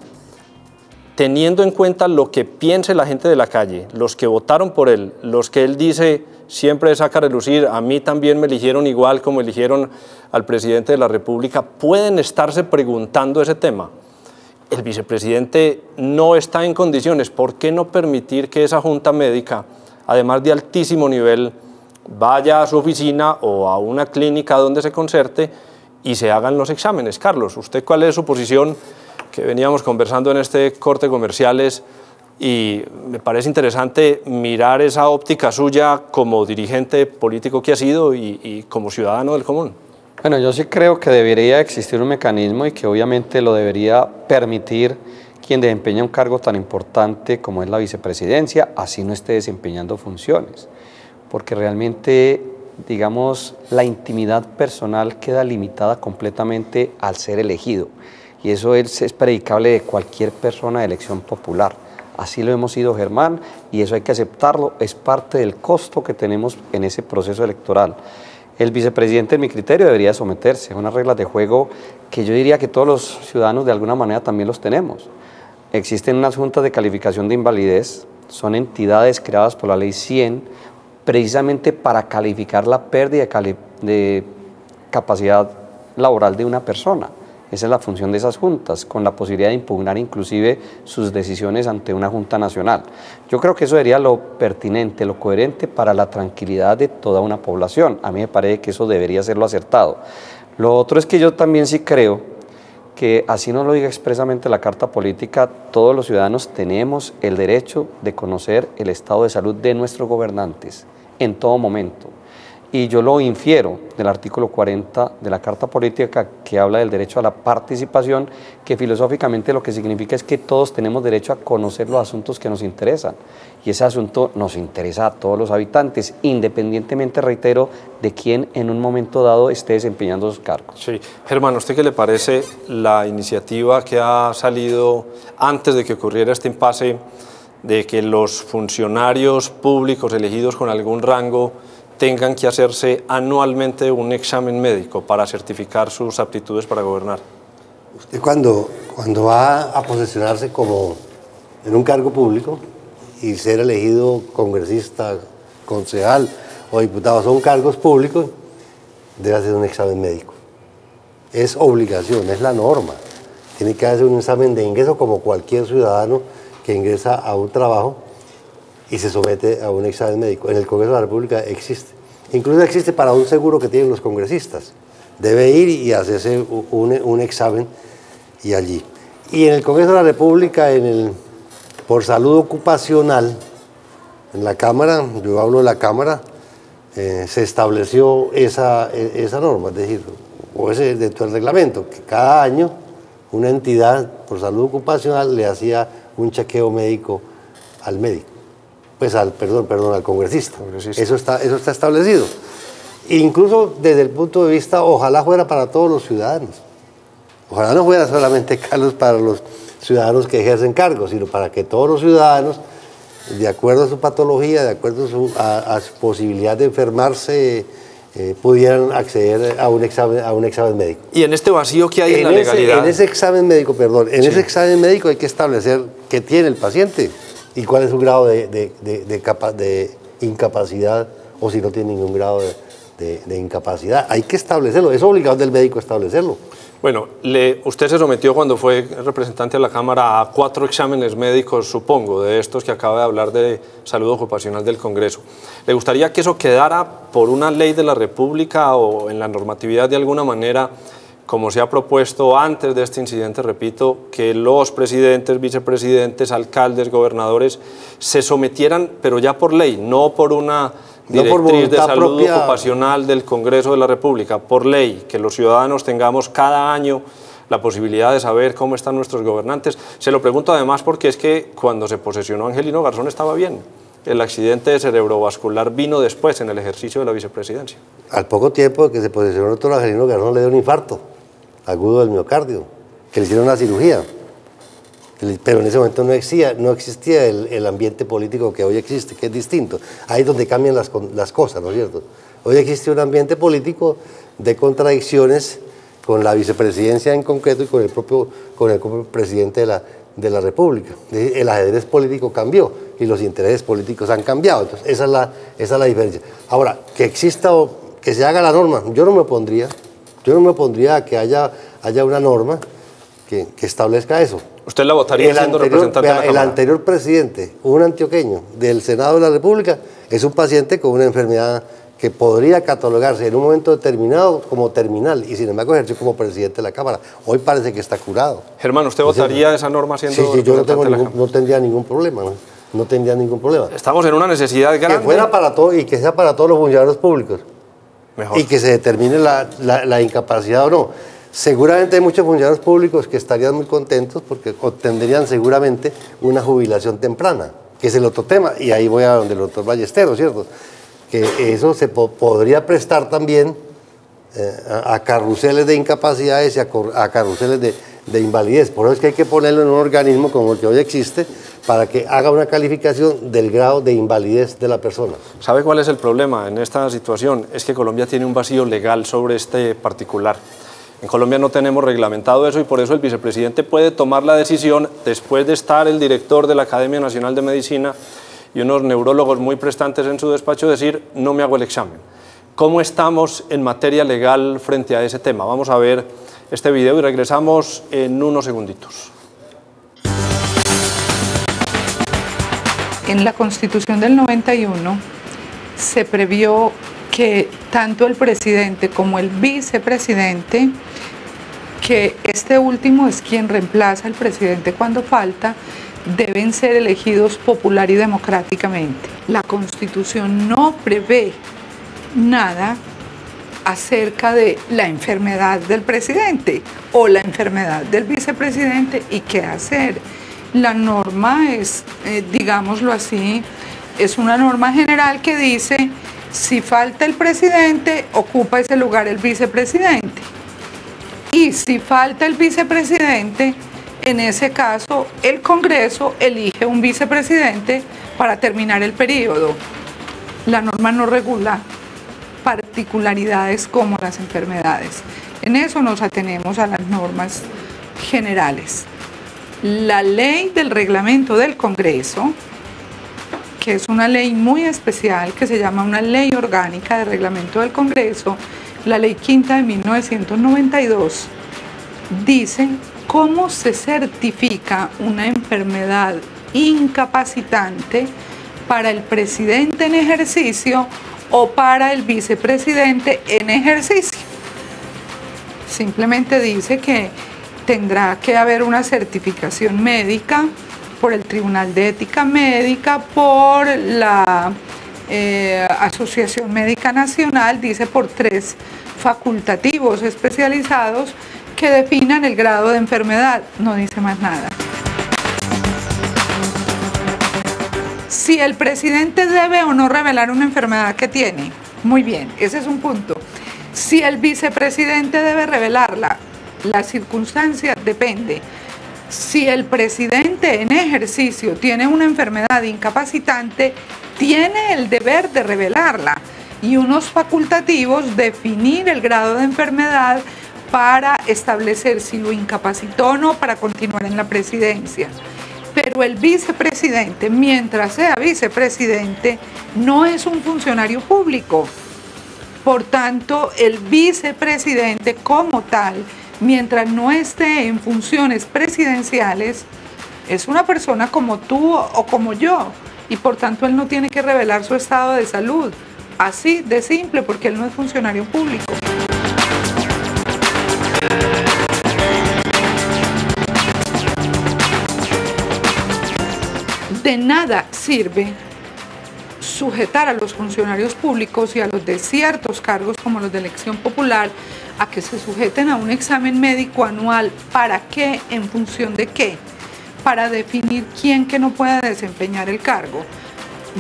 teniendo en cuenta lo que piense la gente de la calle, los que votaron por él, los que él dice siempre saca a relucir, a mí también me eligieron igual como eligieron al presidente de la República, pueden estarse preguntando ese tema. el vicepresidente no está en condiciones, ¿por qué no permitir que esa junta médica, además de altísimo nivel, vaya a su oficina o a una clínica donde se concerte y se hagan los exámenes? Carlos, ¿usted cuál es su posición? Que veníamos conversando en este corte comerciales y me parece interesante mirar esa óptica suya como dirigente político que ha sido y como ciudadano del común. Bueno, yo sí creo que debería existir un mecanismo y que obviamente lo debería permitir quien desempeña un cargo tan importante como es la vicepresidencia, así no esté desempeñando funciones, porque realmente, digamos, la intimidad personal queda limitada completamente al ser elegido, y eso es predicable de cualquier persona de elección popular. Así lo hemos sido, Germán, y eso hay que aceptarlo, es parte del costo que tenemos en ese proceso electoral. El vicepresidente, en mi criterio, debería someterse a unas reglas de juego que yo diría que todos los ciudadanos de alguna manera también los tenemos. Existen unas juntas de calificación de invalidez, son entidades creadas por la ley 100, precisamente para calificar la pérdida de capacidad laboral de una persona. Esa es la función de esas juntas, con la posibilidad de impugnar inclusive sus decisiones ante una junta nacional. Yo creo que eso sería lo pertinente, lo coherente para la tranquilidad de toda una población. A mí me parece que eso debería ser lo acertado. Lo otro es que yo también sí creo que, así nos lo diga expresamente la Carta Política, todos los ciudadanos tenemos el derecho de conocer el estado de salud de nuestros gobernantes en todo momento. Y yo lo infiero del artículo 40 de la Carta Política, que habla del derecho a la participación, que filosóficamente lo que significa es que todos tenemos derecho a conocer los asuntos que nos interesan. Y ese asunto nos interesa a todos los habitantes, independientemente, reitero, de quién en un momento dado esté desempeñando sus cargos. Sí. Germán, ¿a usted qué le parece la iniciativa que ha salido antes de que ocurriera este impasse de que los funcionarios públicos elegidos con algún rango tengan que hacerse anualmente un examen médico para certificar sus aptitudes para gobernar? Usted cuando va a posesionarse como en un cargo público y ser elegido congresista, concejal o diputado, son cargos públicos, debe hacer un examen médico. Es obligación, es la norma. Tiene que hacer un examen de ingreso como cualquier ciudadano que ingresa a un trabajo y se somete a un examen médico. En el Congreso de la República existe. Incluso existe para un seguro que tienen los congresistas. Debe ir y hacerse un examen y allí. Y en el Congreso de la República, por salud ocupacional, en la Cámara, yo hablo de la Cámara, se estableció esa norma, es decir, dentro del reglamento, que cada año una entidad por salud ocupacional le hacía un chequeo médico al médico. Pues al congresista. Eso está establecido. Incluso desde el punto de vista, ojalá fuera para todos los ciudadanos. Ojalá no fuera solamente, Carlos, para los ciudadanos que ejercen cargos, sino para que todos los ciudadanos, de acuerdo a su patología, de acuerdo a su posibilidad de enfermarse, pudieran acceder a un examen médico. ¿Y en este vacío que hay en la legalidad? En ese examen médico, ese examen médico hay que establecer qué tiene el paciente y cuál es su grado de incapacidad, o si no tiene ningún grado de incapacidad. Hay que establecerlo, es obligación del médico establecerlo. Bueno, usted se sometió cuando fue representante de la Cámara a 4 exámenes médicos, supongo, de estos que acaba de hablar de salud ocupacional del Congreso. ¿Le gustaría que eso quedara por una ley de la República o en la normatividad de alguna manera, como se ha propuesto antes de este incidente, repito, que los presidentes, vicepresidentes, alcaldes, gobernadores se sometieran, pero ya por ley, no por una directriz de salud ocupacional del Congreso de la República, por ley, que los ciudadanos tengamos cada año la posibilidad de saber cómo están nuestros gobernantes? Se lo pregunto además porque es que cuando se posesionó Angelino Garzón estaba bien. El accidente cerebrovascular vino después, en el ejercicio de la vicepresidencia. Al poco tiempo de que se posesionó el doctor Angelino Garzón le dio un infarto agudo del miocardio, que le hicieron una cirugía. Pero en ese momento no existía el ambiente político que hoy existe, que es distinto. Ahí es donde cambian las cosas, ¿no es cierto? Hoy existe un ambiente político de contradicciones con la vicepresidencia en concreto y con el propio presidente de la República. El ajedrez político cambió y los intereses políticos han cambiado. Entonces, esa es la diferencia. Ahora, que exista o que se haga la norma, yo no me opondría a que haya una norma que establezca eso. ¿Usted la votaría siendo representante de la Cámara? El anterior presidente, un antioqueño del Senado de la República, es un paciente con una enfermedad que podría catalogarse en un momento determinado como terminal y sin embargo ejerció como presidente de la Cámara. Hoy parece que está curado. Germán, ¿usted votaría esa norma siendo Sí, yo no tendría ningún problema, no tendría ningún problema. Estamos en una necesidad grande. Que fuera para todo y que sea para todos los funcionarios públicos. Mejor. Y que se determine la incapacidad o no. Seguramente hay muchos funcionarios públicos que estarían muy contentos porque obtendrían seguramente una jubilación temprana, que es el otro tema, y ahí voy a donde el doctor Ballesteros, ¿cierto? Que eso se podría prestar también a carruseles de incapacidades y a carruseles de invalidez. Por eso es que hay que ponerlo en un organismo como el que hoy existe para que haga una calificación del grado de invalidez de la persona. ¿Sabe cuál es el problema en esta situación? Es que Colombia tiene un vacío legal sobre este particular. En Colombia no tenemos reglamentado eso y por eso el vicepresidente puede tomar la decisión después de estar el director de la Academia Nacional de Medicina y unos neurólogos muy prestantes en su despacho decir, no me hago el examen. ¿Cómo estamos en materia legal frente a ese tema? Vamos a ver este video y regresamos en unos segunditos. En la Constitución del 91 se previó que tanto el presidente como el vicepresidente, que este último es quien reemplaza al presidente cuando falta, deben ser elegidos popular y democráticamente. La Constitución no prevé nada acerca de la enfermedad del presidente o la enfermedad del vicepresidente y qué hacer. La norma es, digámoslo así, es una norma general que dice: si falta el presidente, ocupa ese lugar el vicepresidente. Y si falta el vicepresidente, en ese caso, el Congreso elige un vicepresidente para terminar el periodo. La norma no regula particularidades como las enfermedades. En eso nos atenemos a las normas generales. La ley del reglamento del Congreso, que es una ley muy especial que se llama una ley orgánica de reglamento del Congreso, la ley quinta de 1992, dice cómo se certifica una enfermedad incapacitante para el presidente en ejercicio o para el vicepresidente en ejercicio. Simplemente dice que tendrá que haber una certificación médica por el Tribunal de Ética Médica, por la Asociación Médica Nacional, dice por 3 facultativos especializados que definan el grado de enfermedad, no dice más nada. Si el presidente debe o no revelar una enfermedad que tiene, muy bien, ese es un punto. Si el vicepresidente debe revelarla, la circunstancia depende. Si el presidente en ejercicio tiene una enfermedad incapacitante, tiene el deber de revelarla y unos facultativos definir el grado de enfermedad para establecer si lo incapacitó o no para continuar en la presidencia. Pero el vicepresidente, mientras sea vicepresidente, no es un funcionario público. Por tanto, el vicepresidente como tal, mientras no esté en funciones presidenciales, es una persona como tú o como yo, y por tanto él no tiene que revelar su estado de salud. Así de simple, porque él no es funcionario público. De nada sirve sujetar a los funcionarios públicos y a los de ciertos cargos como los de elección popular a que se sujeten a un examen médico anual. ¿Para qué? ¿En función de qué? Para definir quién que no pueda desempeñar el cargo.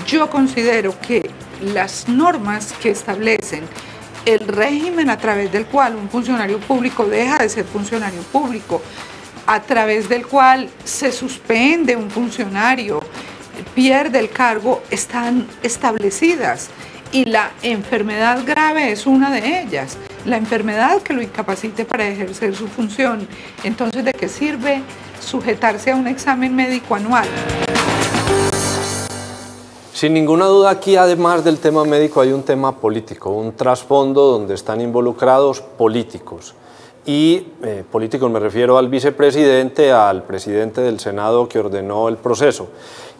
Yo considero que las normas que establecen el régimen a través del cual un funcionario público deja de ser funcionario público, a través del cual se suspende un funcionario, pierde el cargo, están establecidas. Y la enfermedad grave es una de ellas, la enfermedad que lo incapacite para ejercer su función. Entonces, ¿de qué sirve sujetarse a un examen médico anual? Sin ninguna duda, aquí además del tema médico hay un tema político, un trasfondo donde están involucrados políticos. y políticos me refiero al vicepresidente, al presidente del Senado que ordenó el proceso.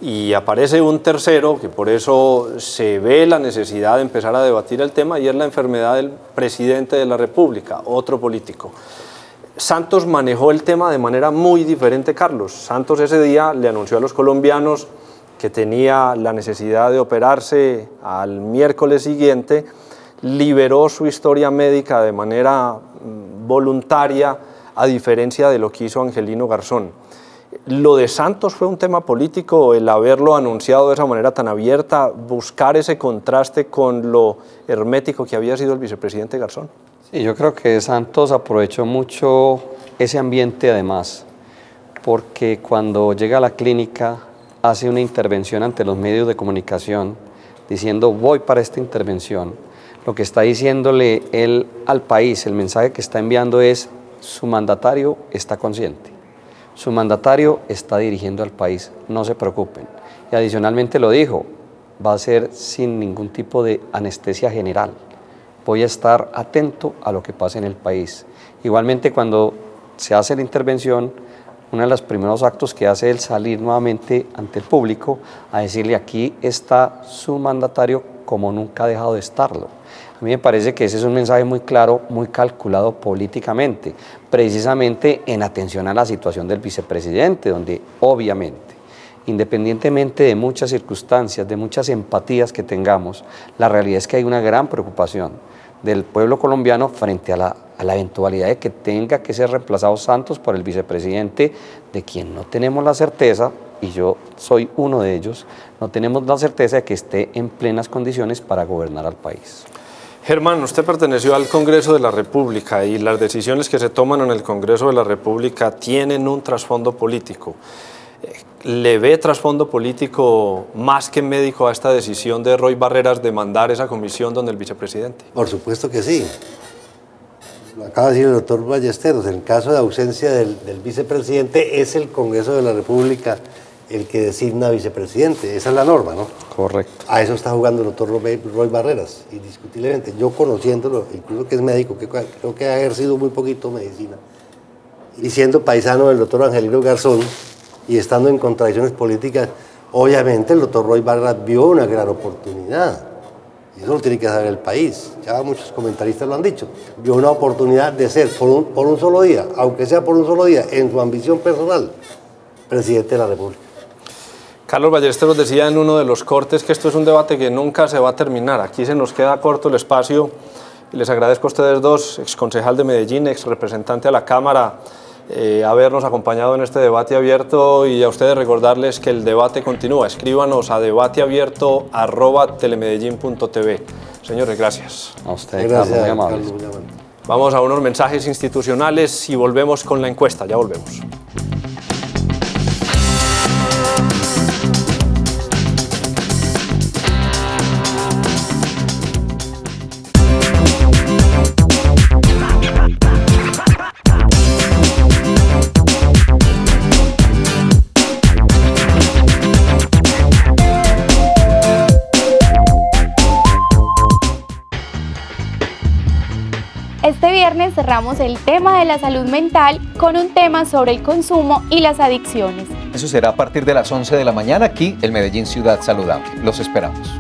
Y aparece un tercero, que por eso se ve la necesidad de empezar a debatir el tema, y es la enfermedad del presidente de la República, otro político. Santos manejó el tema de manera muy diferente, Carlos. Santos ese día le anunció a los colombianos que tenía la necesidad de operarse al miércoles siguiente, liberó su historia médica de manera voluntaria, a diferencia de lo que hizo Angelino Garzón. ¿Lo de Santos fue un tema político, el haberlo anunciado de esa manera tan abierta, buscar ese contraste con lo hermético que había sido el vicepresidente Garzón? Sí, yo creo que Santos aprovechó mucho ese ambiente además, porque cuando llega a la clínica hace una intervención ante los medios de comunicación diciendo voy para esta intervención. Lo que está diciéndole él al país, el mensaje que está enviando es su mandatario está consciente, su mandatario está dirigiendo al país, no se preocupen. Y adicionalmente lo dijo, va a ser sin ningún tipo de anestesia general. Voy a estar atento a lo que pasa en el país. Igualmente cuando se hace la intervención, uno de los primeros actos que hace es salir nuevamente ante el público a decirle aquí está su mandatario como nunca ha dejado de estarlo. A mí me parece que ese es un mensaje muy claro, muy calculado políticamente, precisamente en atención a la situación del vicepresidente, donde obviamente, independientemente de muchas circunstancias, de muchas empatías que tengamos, la realidad es que hay una gran preocupación del pueblo colombiano frente a la eventualidad de que tenga que ser reemplazado Santos por el vicepresidente, de quien no tenemos la certeza, y yo soy uno de ellos, no tenemos la certeza de que esté en plenas condiciones para gobernar al país. Germán, usted perteneció al Congreso de la República y las decisiones que se toman en el Congreso de la República tienen un trasfondo político. ¿Le ve trasfondo político más que médico a esta decisión de Roy Barreras de mandar esa comisión donde el vicepresidente? Por supuesto que sí. Lo acaba de decir el doctor Ballesteros, en caso de ausencia del vicepresidente es el Congreso de la República el que designa vicepresidente, esa es la norma, ¿no? Correcto. A eso está jugando el doctor Roy Barreras, indiscutiblemente. Yo conociéndolo, incluso que es médico, que creo que ha ejercido muy poquito medicina, y siendo paisano del doctor Angelino Garzón, y estando en contradicciones políticas, obviamente el doctor Roy Barreras vio una gran oportunidad, y eso lo tiene que saber el país, ya muchos comentaristas lo han dicho, vio una oportunidad de ser por un solo día, aunque sea por un solo día, en su ambición personal, presidente de la República. Carlos Ballesteros decía en uno de los cortes que esto es un debate que nunca se va a terminar. Aquí se nos queda corto el espacio. Les agradezco a ustedes dos, exconcejal de Medellín, ex representante a la Cámara, habernos acompañado en este debate abierto, y a ustedes recordarles que el debate continúa. Escríbanos a debateabierto@telemedellin.tv. Señores, gracias. A ustedes, gracias, muy amables. Vamos a unos mensajes institucionales y volvemos con la encuesta. Ya volvemos. Este viernes cerramos el tema de la salud mental con un tema sobre el consumo y las adicciones. Eso será a partir de las 11 de la mañana aquí en Medellín Ciudad Saludable. Los esperamos.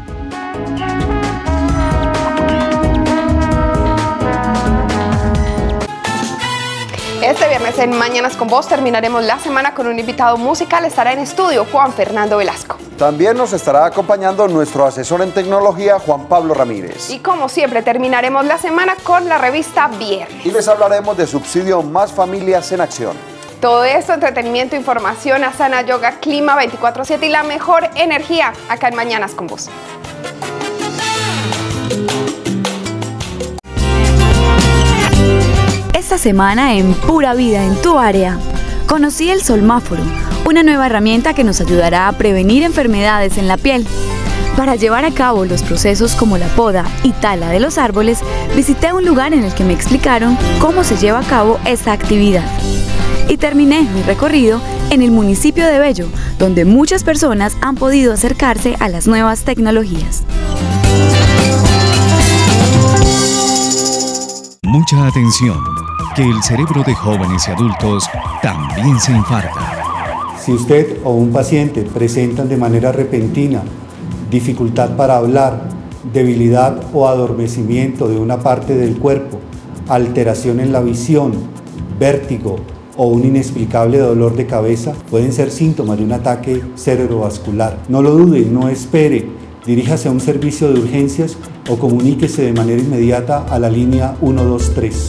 Este viernes en Mañanas con Vos terminaremos la semana con un invitado musical. Estará en estudio Juan Fernando Velasco. También nos estará acompañando nuestro asesor en tecnología, Juan Pablo Ramírez. Y como siempre terminaremos la semana con la revista Viernes. Y les hablaremos de subsidio Más Familias en Acción. Todo esto, entretenimiento, información, asana, yoga, clima 24/7 y la mejor energía acá en Mañanas con Vos. Esta semana en Pura Vida en tu área, conocí el Solmáforo, una nueva herramienta que nos ayudará a prevenir enfermedades en la piel. Para llevar a cabo los procesos como la poda y tala de los árboles, visité un lugar en el que me explicaron cómo se lleva a cabo esta actividad. Y terminé mi recorrido en el municipio de Bello, donde muchas personas han podido acercarse a las nuevas tecnologías. Mucha atención. que el cerebro de jóvenes y adultos también se infarta. Si usted o un paciente presentan de manera repentina dificultad para hablar, debilidad o adormecimiento de una parte del cuerpo, alteración en la visión, vértigo o un inexplicable dolor de cabeza, pueden ser síntomas de un ataque cerebrovascular. No lo dude, no espere, diríjase a un servicio de urgencias o comuníquese de manera inmediata a la línea 123.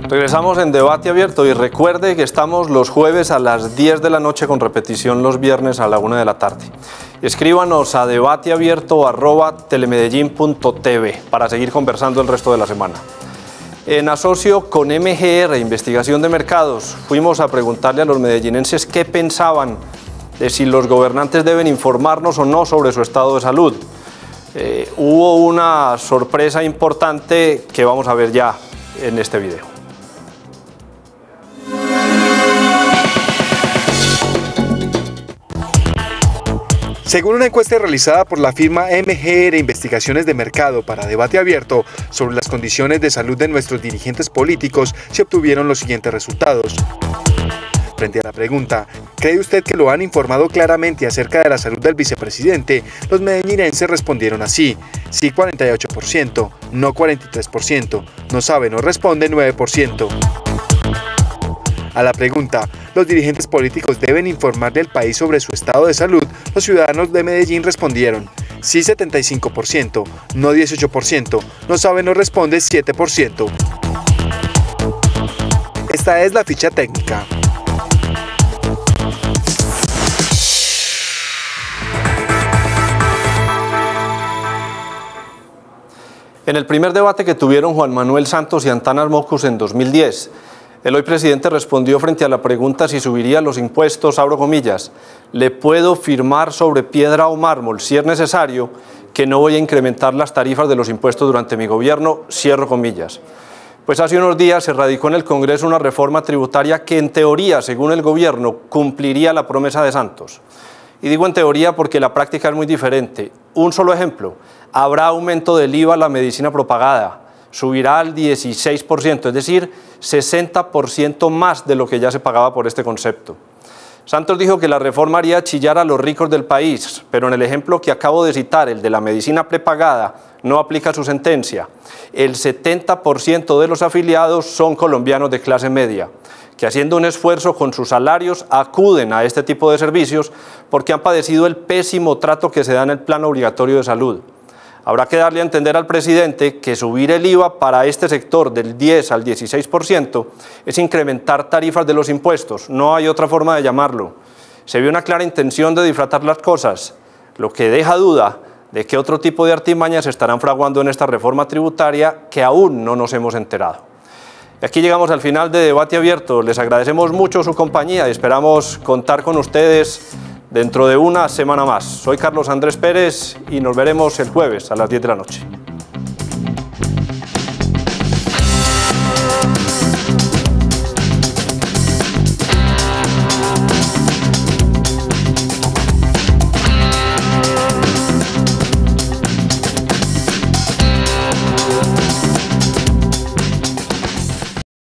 Regresamos en Debate Abierto y recuerde que estamos los jueves a las 10 de la noche con repetición los viernes a la 1 de la tarde. Escríbanos a debateabierto@telemedellin.tv para seguir conversando el resto de la semana. En asocio con MGR, Investigación de Mercados, fuimos a preguntarle a los medellinenses qué pensaban de si los gobernantes deben informarnos o no sobre su estado de salud. Hubo una sorpresa importante que vamos a ver ya en este video. Según una encuesta realizada por la firma MGR Investigaciones de Mercado para Debate Abierto sobre las condiciones de salud de nuestros dirigentes políticos, se obtuvieron los siguientes resultados. Frente a la pregunta, ¿cree usted que lo han informado claramente acerca de la salud del vicepresidente? Los medellinenses respondieron así: sí 48%, no 43%, no sabe, no responde 9%. A la pregunta, ¿los dirigentes políticos deben informarle al país sobre su estado de salud? Los ciudadanos de Medellín respondieron: sí 75%, no 18%, no sabe, no responde 7%. Esta es la ficha técnica. En el primer debate que tuvieron Juan Manuel Santos y Antanas Mockus en 2010, el hoy presidente respondió frente a la pregunta si subiría los impuestos, abro comillas: le puedo firmar sobre piedra o mármol, si es necesario, que no voy a incrementar las tarifas de los impuestos durante mi gobierno, cierro comillas. Pues hace unos días se radicó en el Congreso una reforma tributaria que en teoría, según el gobierno, cumpliría la promesa de Santos. Y digo en teoría porque la práctica es muy diferente. Un solo ejemplo: habrá aumento del IVA a la medicina propagada, subirá al 16%, es decir, 60% más de lo que ya se pagaba por este concepto. Santos dijo que la reforma haría chillar a los ricos del país, pero en el ejemplo que acabo de citar, el de la medicina prepagada, no aplica su sentencia. El 70% de los afiliados son colombianos de clase media, que haciendo un esfuerzo con sus salarios acuden a este tipo de servicios porque han padecido el pésimo trato que se da en el plan obligatorio de salud. Habrá que darle a entender al presidente que subir el IVA para este sector del 10 al 16% es incrementar tarifas de los impuestos, no hay otra forma de llamarlo. Se ve una clara intención de disfrazar las cosas, lo que deja duda de qué otro tipo de artimañas se estarán fraguando en esta reforma tributaria que aún no nos hemos enterado. Y aquí llegamos al final de Debate Abierto. Les agradecemos mucho su compañía y esperamos contar con ustedes dentro de una semana más. Soy Carlos Andrés Pérez y nos veremos el jueves a las 10 de la noche.